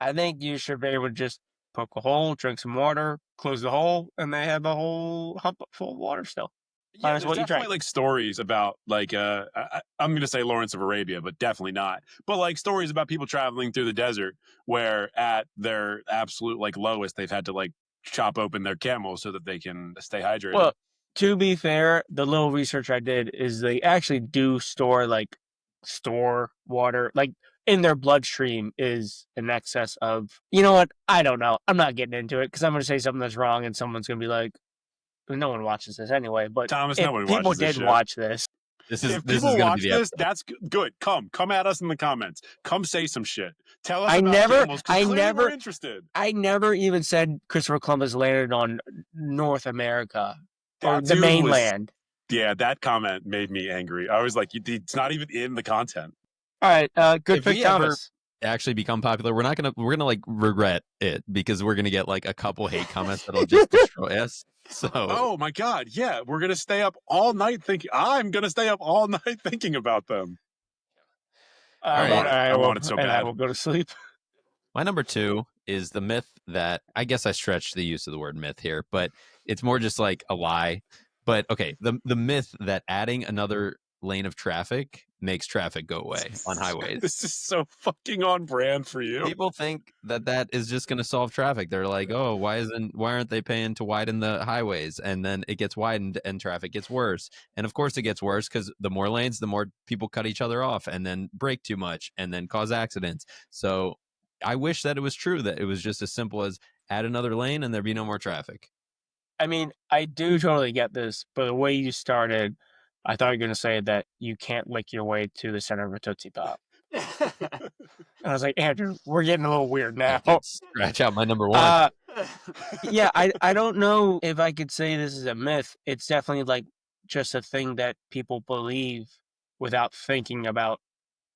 I think you should be able to just poke a hole, drink some water, close the hole, and they have a whole hump full of water still. Yeah, Minus there's what you definitely drank. like stories about like I'm going to say Lawrence of Arabia, but definitely not. But like stories about people traveling through the desert where at their absolute like lowest they've had to like chop open their camel so that they can stay hydrated. Well, to be fair, the little research I did is they actually do store water, like in their bloodstream is in excess of, you know what? I don't know. I'm not getting into it because I'm going to say something that's wrong and someone's going to be like, no one watches this anyway, but Thomas, if nobody people watches this did shit. watch this, This if is people going to watch be the this, episode. that's good. Come at us in the comments. Come say some shit. Tell us I about never- camels, 'cause I clearly never- we're interested. I never even said Christopher Columbus landed on North America or That the dude was- mainland. Yeah, that comment made me angry. I was like, it's not even in the content. All right, good If pick, we ever- Thomas. Actually become popular, we're gonna like regret it because we're gonna get like a couple hate comments that'll just destroy us. So Oh my god, yeah, we're gonna stay up all night thinking. I'm gonna stay up all night thinking about them. right. I want it so and I bad. will go to sleep. my number 2 is the myth that I guess I stretched the use of the word myth here, but it's more just like a lie. But okay, the myth that adding another lane of traffic makes traffic go away on highways. This is so fucking on brand for you. People think that is just going to solve traffic. They're like, oh, why aren't they paying to widen the highways? And then it gets widened and traffic gets worse. And of course it gets worse because the more lanes, the more people cut each other off and then brake too much and then cause accidents. So I wish that it was true, that it was just as simple as add another lane and there'd be no more traffic. I mean, I do totally get this, but the way you started, I thought you were going to say that you can't lick your way to the center of a Tootsie Pop. I was like, Andrew, we're getting a little weird I now. can scratch out my number one. Yeah, I don't know if I could say this is a myth. It's definitely like just a thing that people believe without thinking about,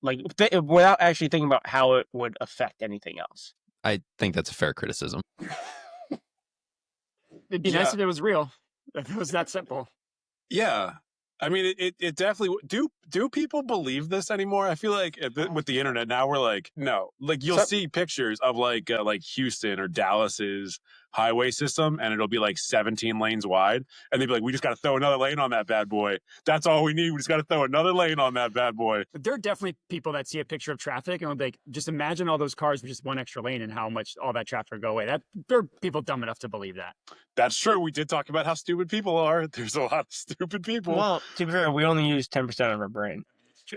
like without actually thinking about how it would affect anything else. I think that's a fair criticism. It'd be nice if it was real. If it was that simple. Yeah. I mean, it definitely do people believe this anymore? I feel like with the internet now, we're like, no, like you'll see pictures of like Houston or Dallas's highway system, and it'll be like 17 lanes wide, and they'd be like, we just got to throw another lane on that bad boy. That's all we need. We just got to throw another lane on that bad boy. But there are definitely people that see a picture of traffic and will be like, just imagine all those cars with just one extra lane and how much all that traffic would go away. There are people dumb enough to believe that. That's true. We did talk about how stupid people are. There's a lot of stupid people. Well, to be fair, we only use 10% of our brain.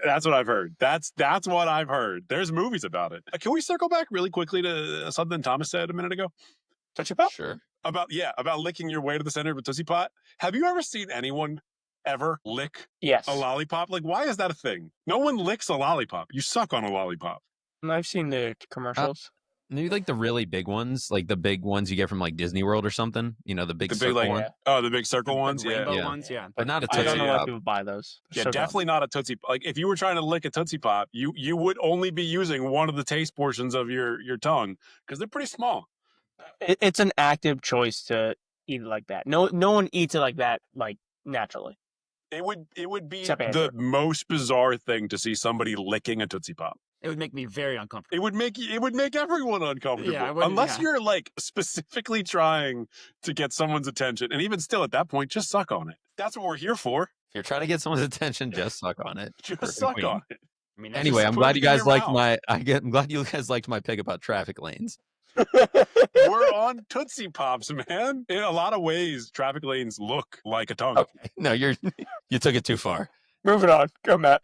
That's what I've heard. That's what I've heard. There's movies about it. Can we circle back really quickly to something Thomas said a minute ago? Tootsie Pop? Sure. About licking your way to the center of a Tootsie Pot. Have you ever seen anyone ever lick Yes. a lollipop? Like, why is that a thing? No one licks a lollipop. You suck on a lollipop. I've seen the commercials. Maybe like the really big ones, like the big ones you get from like Disney World or something. You know, the big circle one. Oh, the big circle ones. Yeah. Rainbow Yeah. ones, yeah. But not a I Tootsie don't know why Pop. people buy those. Yeah, So dumb. definitely not a Tootsie Pop. Like, if you were trying to lick a Tootsie Pop, you would only be using one of the taste portions of your tongue because they're pretty small. It's an active choice to eat it like that. No one eats it like that, like naturally. It would be Except the Andrew. most bizarre thing to see somebody licking a Tootsie Pop. It would make me very uncomfortable. It would make everyone uncomfortable. Yeah, I wouldn't- unless yeah. you're like specifically trying to get someone's attention. And even still at that point, just suck on it. That's what we're here for. If you're trying to get someone's attention, just suck on it. Just Perfect suck queen. on it. I mean, that's Anyway, just- I'm put glad it you in guys your liked mouth. I'm glad you guys liked my pick about traffic lanes. We're on Tootsie Pops, man. In a lot of ways, traffic lanes look like a tongue. Okay. No, you took it too far. Moving on. Go, Matt.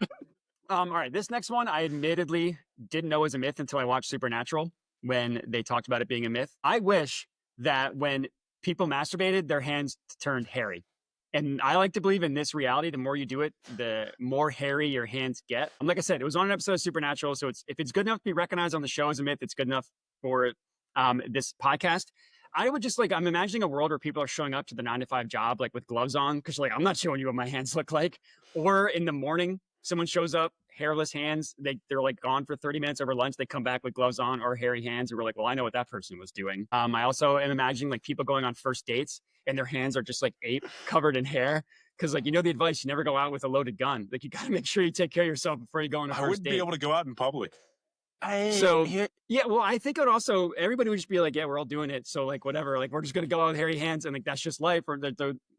all right, this next one, I admittedly didn't know was a myth until I watched Supernatural when they talked about it being a myth. I wish that when people masturbated, their hands turned hairy. And I like to believe in this reality, the more you do it, the more hairy your hands get. And like I said, it was on an episode of Supernatural. So if it's good enough to be recognized on the show as a myth, it's good enough for this podcast. I would just I'm imagining a world where people are showing up to the 9-to-5 job, like with gloves on, because like, I'm not showing you what my hands look like. Or in the morning, someone shows up, hairless hands. They're like gone for 30 minutes over lunch. They come back with gloves on or hairy hands. And we're like, well, I know what that person was doing. I also am imagining like people going on first dates and their hands are just like ape covered in hair. Cause like, the advice, you never go out with a loaded gun. Like you got to make sure you take care of yourself before you go on a I first wouldn't date. be able to go out in public. So- Here- Yeah, well, I think it would also, everybody would just be like, yeah, we're all doing it. So like, whatever, like, we're just going to go out with hairy hands and like, that's just life. Or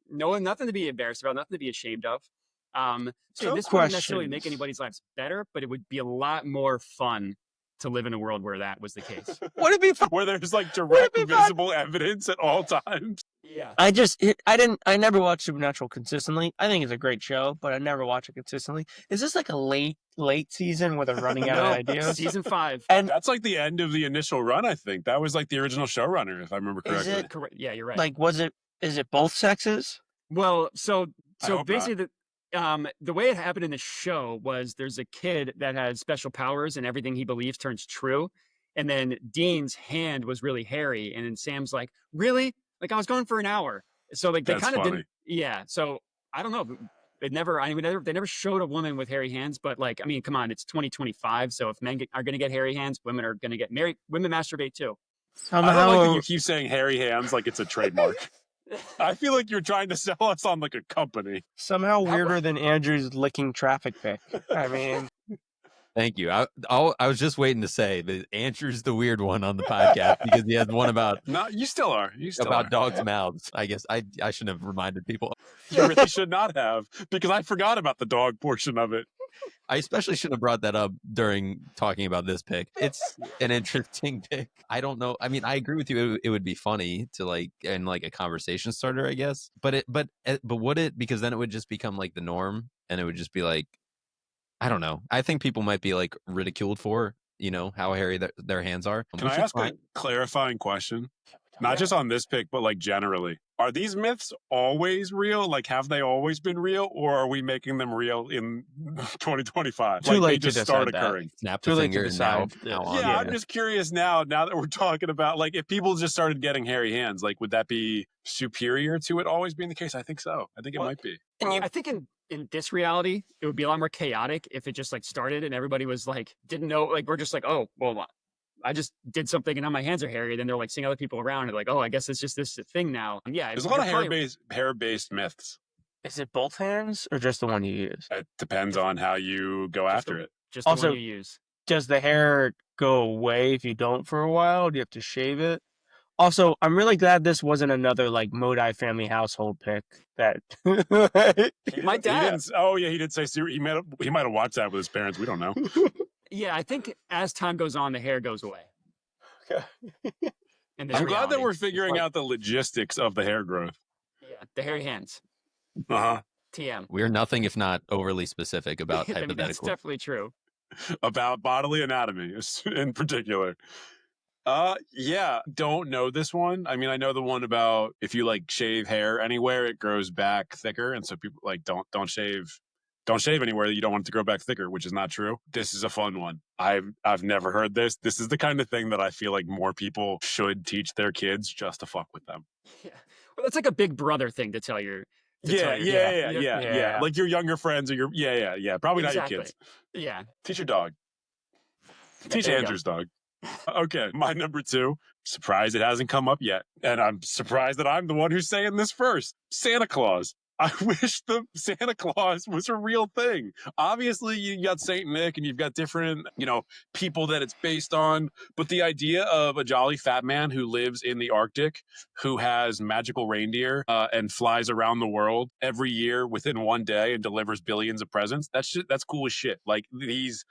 nothing to be embarrassed about, nothing to be ashamed of. So Two this wouldn't necessarily make questions. anybody's lives better, but it would be a lot more fun to live in a world where that was the case. Would it be fun? Where there's like direct be fun? visible evidence at all times. Yeah. I never watched Supernatural consistently. I think it's a great show, but I never watch it consistently. Is this like a late season where they're running out of ideas? Season 5. And That's like the end of the initial run, I think. That was like the original showrunner, if I remember Is correctly. it? Correct. Yeah, you're right. like, is it both sexes? Well, so I hope basically the way it happened in the show was there's a kid that has special powers and everything he believes turns true. And then Dean's hand was really hairy. And then Sam's like, really? Like I was gone for an hour. So like they That's kind of funny. didn't. Yeah. So I don't know. They never showed a woman with hairy hands, but like, I mean, come on, it's 2025. So if men are going to get hairy hands, women are going to get married. Women masturbate too. I don't like that Somehow, you keep saying hairy hands like it's a trademark. I feel like you're trying to sell us on like a company. somehow weirder than Andrew's licking traffic pick. I mean, Thank you. I was just waiting to say that Andrew's the weird one on the podcast because he has one about No, you still are. You still about are. dogs' mouths. I guess I shouldn't have reminded people. You really should not have, because I forgot about the dog portion of it. I especially shouldn't have brought that up during talking about this pick. It's an interesting pick. I don't know. I mean, I agree with you. It would be funny to like and like a conversation starter, I guess. But would it? Because then it would just become like the norm, and it would just be like, I don't know. I think people might be like ridiculed for how hairy their hands are. Can I ask a clarifying question? Not just on this pick, but like generally. Are these myths always real? Like, have they always been real, or are we making them real in 2025? Too like, late they to just decide start that. occurring. Snap Too the late to finger and now, decide. now on. Yeah, I'm just curious now that we're talking about, like, if people just started getting hairy hands, like, would that be superior to it always being the case? I think so. I think it might be. I think in this reality, it would be a lot more chaotic if it just like started and everybody was like, didn't know, like, we're just like, oh, well, I just did something and now my hands are hairy. Then they're like seeing other people around and like, oh, I guess it's just this thing now. Yeah. There's a lot of hair-based myths. Is it both hands or just the one you use? It depends on how you go after it. Just Also- the one you use. Does the hair go away if you don't for a while? Do you have to shave it? Also, I'm really glad this wasn't another like Modai family household pick. That My dad. He did say he might have watched that with his parents. We don't know. Yeah, I think as time goes on, the hair goes away. Okay. In this I'm glad that reality. we're figuring out the logistics of the hair growth. Yeah, the hairy hands. Uh-huh. TM. We're nothing if not overly specific about I mean, that's hypothetical. definitely true. About bodily anatomy in particular. Yeah, don't know this one. I mean, I know the one about if you like shave hair anywhere, it grows back thicker, and so people like don't shave anywhere that you don't want it to grow back thicker, which is not true. This is a fun one. I've never heard this. This is the kind of thing that I feel like more people should teach their kids just to fuck with them. Yeah. Well, that's like a big brother thing to tell your. Yeah. Like your younger friends or probably not your Exactly. kids. Yeah. Teach your dog. Teach There you go. Andrew's dog. Okay, my number 2. Surprised it hasn't come up yet. And I'm surprised that I'm the one who's saying this first. Santa Claus. I wish the Santa Claus was a real thing. Obviously, you got Saint Nick and you've got different, people that it's based on. But the idea of a jolly fat man who lives in the Arctic, who has magical reindeer and flies around the world every year within one day and delivers billions of presents, that's cool as shit. Like, he's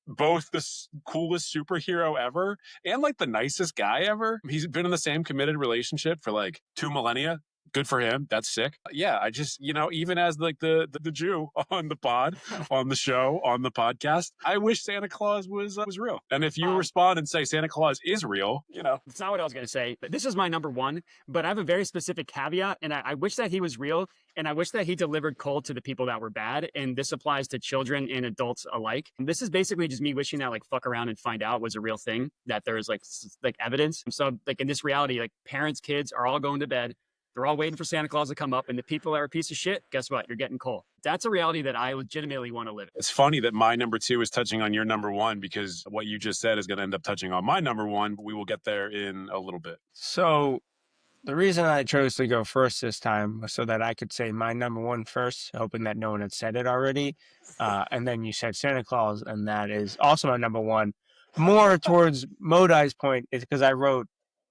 both the coolest superhero ever and like the nicest guy ever. He's been in the same committed relationship for like 2 millennia. Good for him. That's sick. Yeah, I just, even as like the Jew on the pod, on the show, on the podcast, I wish Santa Claus was real. And if you respond and say Santa Claus is real, It's not what I was going to say, but this is my number 1. But I have a very specific caveat, and I wish that he was real, and I wish that he delivered coal to the people that were bad. And this applies to children and adults alike. And this is basically just me wishing that like fuck around and find out was a real thing, that there is like evidence. So like in this reality, like parents, kids are all going to bed. They're all waiting for Santa Claus to come up, and the people that are a piece of shit, guess what? You're getting coal. That's a reality that I legitimately want to live in. It's funny that my number 2 is touching on your number 1 because what you just said is going to end up touching on my number 1, but we will get there in a little bit. So the reason I chose to go first this time was so that I could say my number 1 first, hoping that no one had said it already. And then you said Santa Claus, and that is also my number 1. More towards Modai's point is because I wrote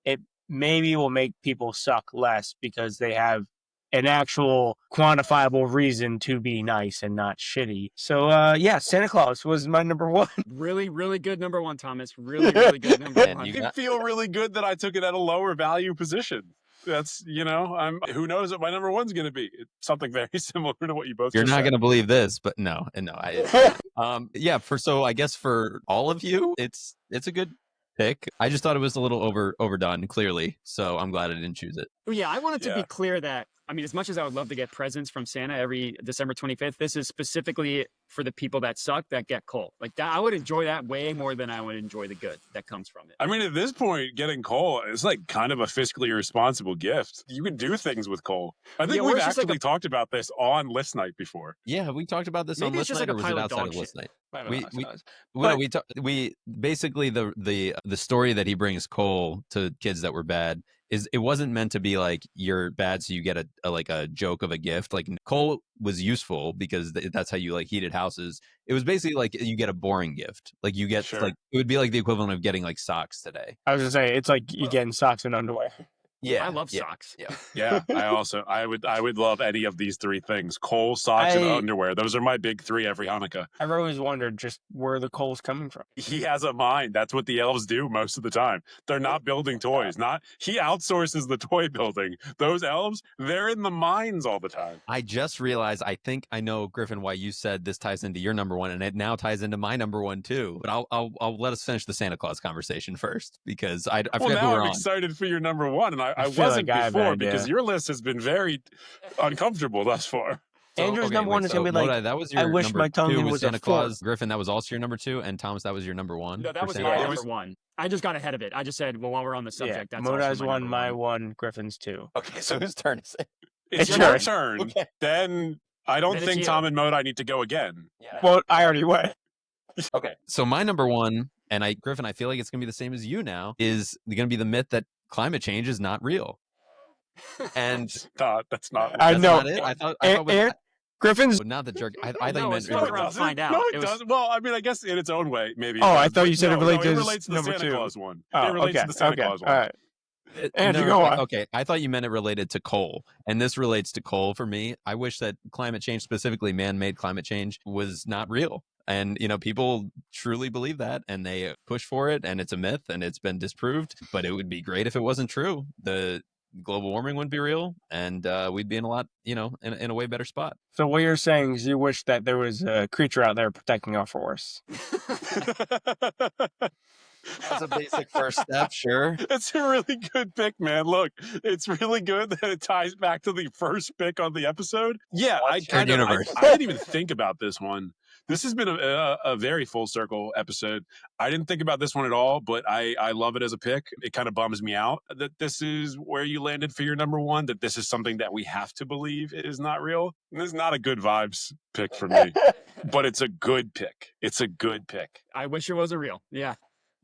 it maybe will make people suck less because they have an actual quantifiable reason to be nice and not shitty. So Santa Claus was my number 1. Really, really good number 1, Thomas. Really, really good number And 1. you I feel really good that I took it at a lower value position. That's, who knows what my number 1's going to be. It's something very similar to what you both You're just not said. going to believe this, but no. So I guess for all of you, it's a good pick. I just thought it was a little overdone, clearly. So I'm glad I didn't choose it. Yeah, I wanted to Yeah. be clear that, I mean, as much as I would love to get presents from Santa every December 25th, this is specifically for the people that suck, that get coal. Like that, I would enjoy that way more than I would enjoy the good that comes from it. I mean, at this point, getting coal is like kind of a fiscally responsible gift. You can do things with coal. I think Yeah, or we've it's just like actually talked about this on List Night before. Yeah, we talked about this on Maybe it's list just night, like or a was it pile of outside dog of shit. list night? But- We basically the story that he brings Cole to kids that were bad is it wasn't meant to be like you're bad so you get a joke of a gift. Like Cole was useful because that's how you like heated houses. It was basically like you get a boring gift. Like you get Sure. like it would be like the equivalent of getting like socks today. I was going to say, it's like you getting socks and underwear. Yeah, I love yeah, socks. yeah. Yeah, I would love any of these three things: coal, socks, and I- underwear. Those are my big three every Hanukkah. I've always wondered just where the coal's coming from. He has a mind. That's what the elves do most of the time. They're not building toys. He outsources the toy building. Those elves, they're in the mines all the time. I just realized. I think I know, Griffin, why you said this ties into your number one, and it now ties into my number one too. But I'll let us finish the Santa Claus conversation first because I Well, forgot who now we're I'm on. excited for your number one, and I feel wasn't like I have an before idea. because your list has been very uncomfortable thus far. Andrew's number one is gonna be Modi, like, that was I your wish number my tongue two was a Santa fork. Claus. Griffin, that was also your number two, and Thomas, that was your number one. No, for that was Santa my Yeah, Claus? number one. I just got ahead of it. I just said, well, while we're on the subject, that's also Moda's my one, number my one, Griffin's two. Okay, so whose turn is it? It's It's your yours. turn. Okay. Then I don't Then it's think you. Tom and Modi need to go again. Yeah. Well, I already went. Okay. So my number one, and Griffin, I feel like it's gonna be the same as you now, is gonna be the myth that climate change is not real. And That's not. I that's know. not it. I thought Griffin's. but not the jerk. I thought No, you it's meant fuck around, find out. No, It it was- doesn't. Well, I mean, I guess in its own way, maybe. Oh, it I does, thought but you said it no, related no, to it relates to the number Santa two. Claus one. Oh, It relates okay. to the Santa Okay. Claus one. All right. Andrew, go on. Okay, I thought you meant it related to coal, and this relates to coal for me. I wish that climate change, specifically man-made climate change, was not real. And people truly believe that, and they push for it, and it's a myth, and it's been disproved. But it would be great if it wasn't true. The global warming wouldn't be real, and we'd be in a lot, in a way better spot. So what you're saying is you wish that there was a creature out there protecting our forests. That's a basic first step, sure. It's a really good pick, man. Look, it's really good that it ties back to the first pick on the episode. Yeah, Shared universe. I didn't even think about this one. This has been a very full circle episode. I didn't think about this one at all, but I love it as a pick. It kind of bums me out that this is where you landed for your number one, that this is something that we have to believe is not real. This is not a good vibes pick for me, but it's a good pick. It's a good pick. I wish it wasn't real. Yeah.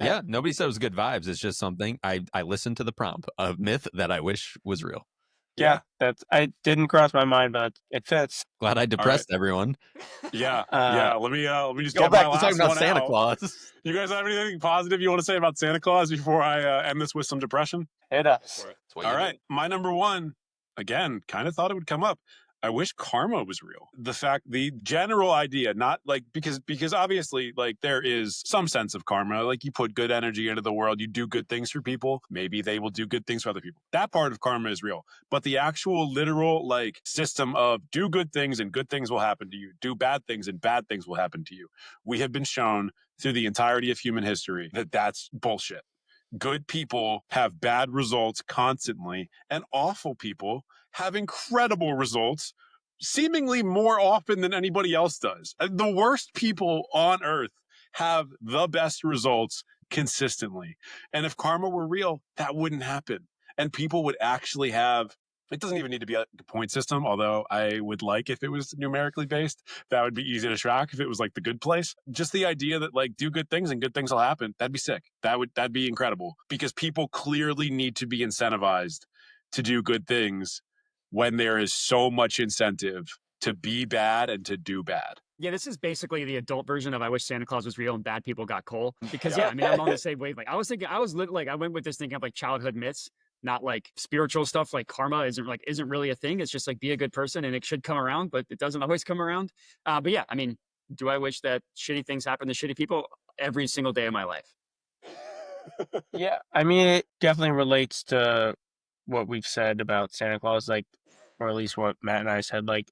Yeah, nobody said it was good vibes. It's just something I listened to the prompt, a myth that I wish was real. Yeah, I didn't cross my mind, but it fits. Glad I depressed everyone. Yeah, Uh, Let me just Go get back my to last talking about one Santa out. Claus. You guys have anything positive you want to say about Santa Claus before I end this with some depression? Hit us. That's what All you do. right, my number one, again, kind of thought it would come up. I wish karma was real. The general idea, not like because obviously like there is some sense of karma. Like you put good energy into the world, you do good things for people, maybe they will do good things for other people. That part of karma is real. But the actual literal like system of do good things and good things will happen to you, do bad things and bad things will happen to you. We have been shown through the entirety of human history that that's bullshit. Good people have bad results constantly, and awful people have incredible results seemingly more often than anybody else does. The worst people on earth have the best results consistently. And if karma were real, that wouldn't happen. And people would actually have, it doesn't even need to be a point system, although I would like if it was numerically based. That would be easy to track if it was like the good place. Just the idea that like do good things and good things will happen. That'd be sick. That'd be incredible because people clearly need to be incentivized to do good things when there is so much incentive to be bad and to do bad. Yeah, this is basically the adult version of I wish Santa Claus was real and bad people got coal. Because I mean, I'm on the same wavelength. I was thinking, I went with this thinking of like childhood myths, not like spiritual stuff. Like karma isn't really a thing. It's just like be a good person and it should come around, but it doesn't always come around. But yeah, I mean, do I wish that shitty things happen to shitty people every single day of my life? Yeah, I mean, it definitely relates to what we've said about Santa Claus, like, or at least what Matt and I said, like,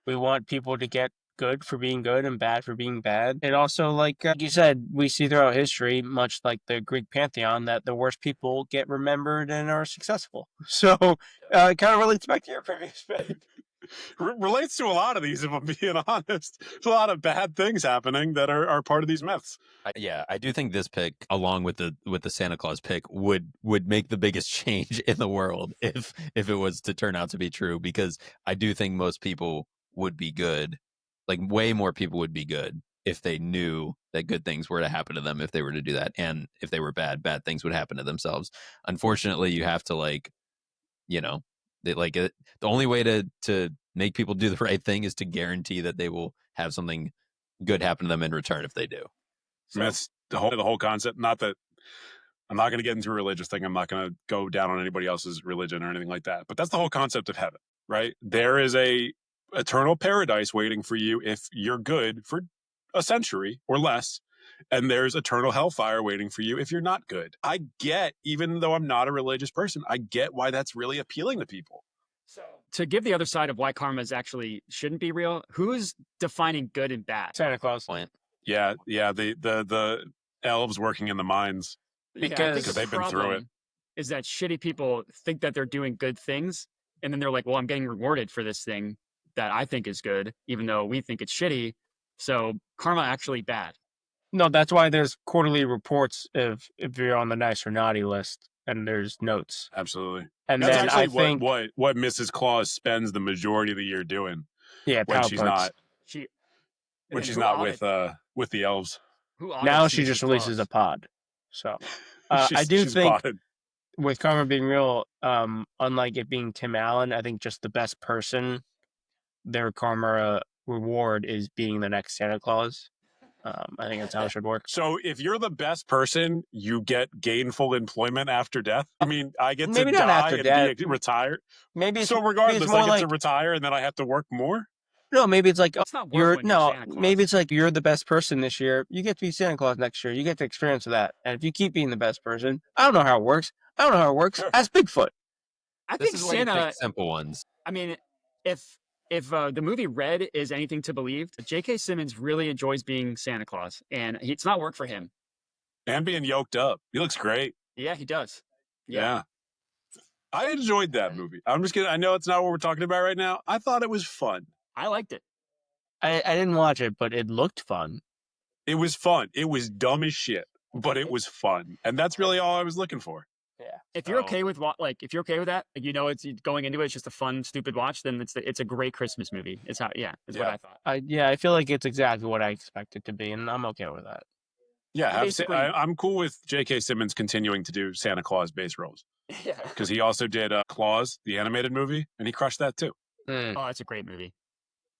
we want people to get good for being good and bad for being bad. It also, like you said, we see throughout history, much like the Greek pantheon, that the worst people get remembered and are successful. So it kind of relates back to your previous pick. Relates to a lot of these, if I'm being honest. There's a lot of bad things happening that are part of these myths. I do think this pick, along with the Santa Claus pick, would make the biggest change in the world if it was to turn out to be true. Because I do think most people would be good, like way more people would be good if they knew that good things were to happen to them if they were to do that, and if they were bad things would happen to themselves. Unfortunately, you have to the only way to make people do the right thing is to guarantee that they will have something good happen to them in return if they do. So, that's the whole concept. Not that I'm not going to get into a religious thing. I'm not going to go down on anybody else's religion or anything like that. But that's the whole concept of heaven, right? There is a eternal paradise waiting for you if you're good for a century or less. And there's eternal hellfire waiting for you if you're not good. I get, even though I'm not a religious person, I get why that's really appealing to people. So to give the other side of why karma is actually shouldn't be real, who's defining good and bad? Santa Claus. Point. Yeah, the elves working in the mines. Yeah, I Because think the they've been through it. problem is that shitty people think that they're doing good things, and then they're like, "Well, I'm getting rewarded for this thing that I think is good, even though we think it's shitty." So karma actually bad. No, that's why there's quarterly reports if you're on the nice or naughty list, and there's notes. Absolutely. And That's then actually I think, what Mrs. Claus spends the majority of the year doing yeah, when power she's parts. not She when and she's who not audit- with the elves. who Now audits she Mrs. just releases a Claus? pod. So I do She's think potted. with karma being real, unlike it being Tim Allen, I think just the best person, their karma reward is being the next Santa Claus. I think that's how it should work. So if you're the best person, you get gainful employment after death. I mean, I get Maybe to not die after and death. be retired. Maybe it's, So maybe it's regardless, more I get like to retire and then I have to work more. no, maybe it's like It's not work you're when you're no, Santa Claus. maybe it's like you're the best person this year. You get to be Santa Claus next year. You get to experience that. And if you keep being the best person, I don't know how it works. I don't know how it works. Sure. Ask Bigfoot. I This think is why you Santa. pick simple ones. I mean, if the movie Red is anything to believe, J.K. Simmons really enjoys being Santa Claus, and it's not work for him. And being yoked up. He looks great. Yeah, he does. Yeah. I enjoyed that movie. I'm just kidding. I know it's not what we're talking about right now. I thought it was fun. I liked it. I didn't watch it, but it looked fun. It was fun. It was dumb as shit, but it was fun. And that's really all I was looking for. If you're So- okay with if you're okay with that, like, you know, it's going into it, it's just a fun, stupid watch. Then it's a great Christmas movie. It's how, it's what Yeah. I thought. I feel like it's exactly what I expect it to be, and I'm okay with that. Yeah, Basically- I'm cool with J.K. Simmons continuing to do Santa Claus base roles Yeah. because he also did Claus, the animated movie, and he crushed that too. Mm. Oh, it's a great movie.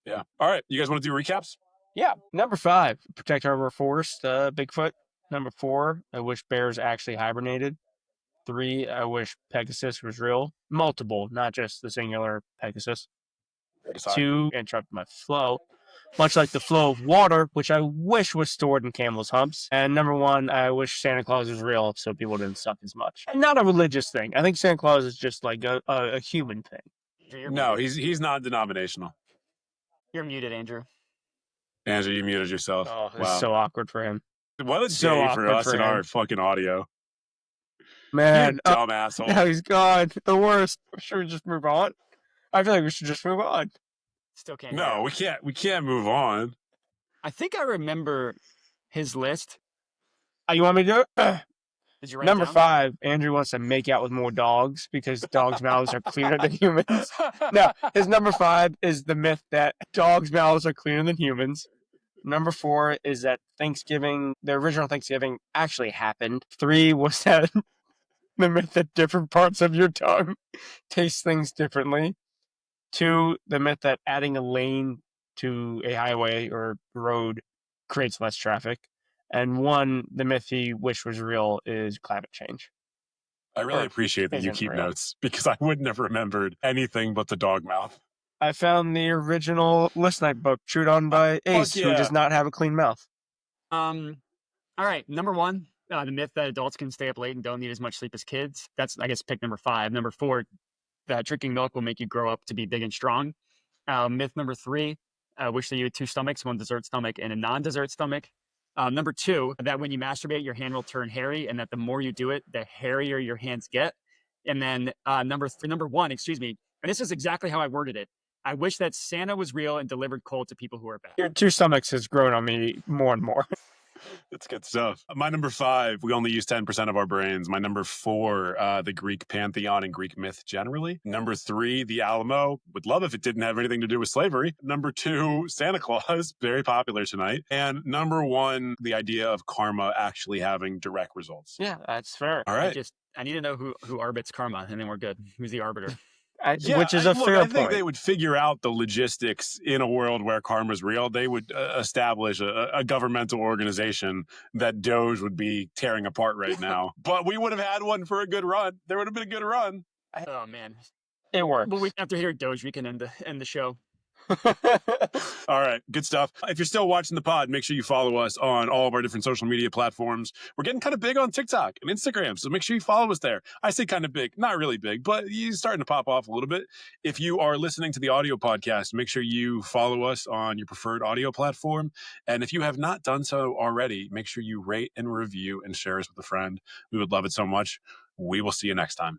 Yeah. All right. You guys want to do recaps? Yeah. Number 5, protect our forest, Bigfoot. Number 4, I wish bears actually hibernated. 3, I wish Pegasus was real. Multiple, not just the singular Pegasus. 2, interrupt my flow. Much like the flow of water, which I wish was stored in camel's humps. And number 1, I wish Santa Claus was real so people didn't suck as much. And not a religious thing. I think Santa Claus is just like a human thing. You're No, muted. he's non-denominational. You're muted, Andrew. Andrew, you muted yourself. Oh, it's Wow. so awkward for him. What a so day for awkward us for in our him. fucking audio. Man, You dumb asshole. now he's gone. The worst. Should we just move on? I feel like we should just move on. Still can't. No, hear. we can't move on. I think I remember his list. You want me to do it? Did you write Number it down? 5, Andrew wants to make out with more dogs because dogs' mouths are cleaner than humans. No, his number 5 is the myth that dogs' mouths are cleaner than humans. Number 4 is that Thanksgiving, the original Thanksgiving, actually happened. 3 was that the myth that different parts of your tongue taste things differently. 2, the myth that adding a lane to a highway or road creates less traffic. And 1, the myth he wished was real is climate change. I really Or appreciate that you isn't keep real. notes because I wouldn't have remembered anything but the dog mouth. I found the original List Night book, chewed on by Ace, who yeah. does not have a clean mouth. All right. Number 1, the myth that adults can stay up late and don't need as much sleep as kids. That's, I guess, pick number 5. Number 4, that drinking milk will make you grow up to be big and strong. Myth number 3, wish that you had 2 stomachs, 1 dessert stomach and a non-dessert stomach. Number 2, that when you masturbate, your hand will turn hairy, and that the more you do it, the hairier your hands get. And then number 1, excuse me, and this is exactly how I worded it. I wish that Santa was real and delivered coal to people who are bad. Your 2 stomachs has grown on me more and more. That's good stuff. My number 5, we only use 10% of our brains. My number 4, the Greek pantheon and Greek myth generally. Number 3, the Alamo. Would love if it didn't have anything to do with slavery. Number 2, Santa Claus, very popular tonight. And number 1, the idea of karma actually having direct results. Yeah, that's fair. All right. I need to know who arbits karma, and then we're good. Who's the arbiter? which is a fair I think point. they would figure out the logistics in a world where karma's real. They would establish a governmental organization that Doge would be tearing apart right now. But we would have had one for a good run. There would have been a good run. Oh man, It works. well, we after here Doge, we can end the show. All right, good stuff. If you're still watching the pod, make sure you follow us on all of our different social media platforms. We're getting kind of big on TikTok and Instagram, so make sure you follow us there. I say kind of big, not really big, but you're starting to pop off a little bit. If you are listening to the audio podcast, make sure you follow us on your preferred audio platform. And if you have not done so already, make sure you rate and review and share us with a friend. We would love it so much. We will see you next time.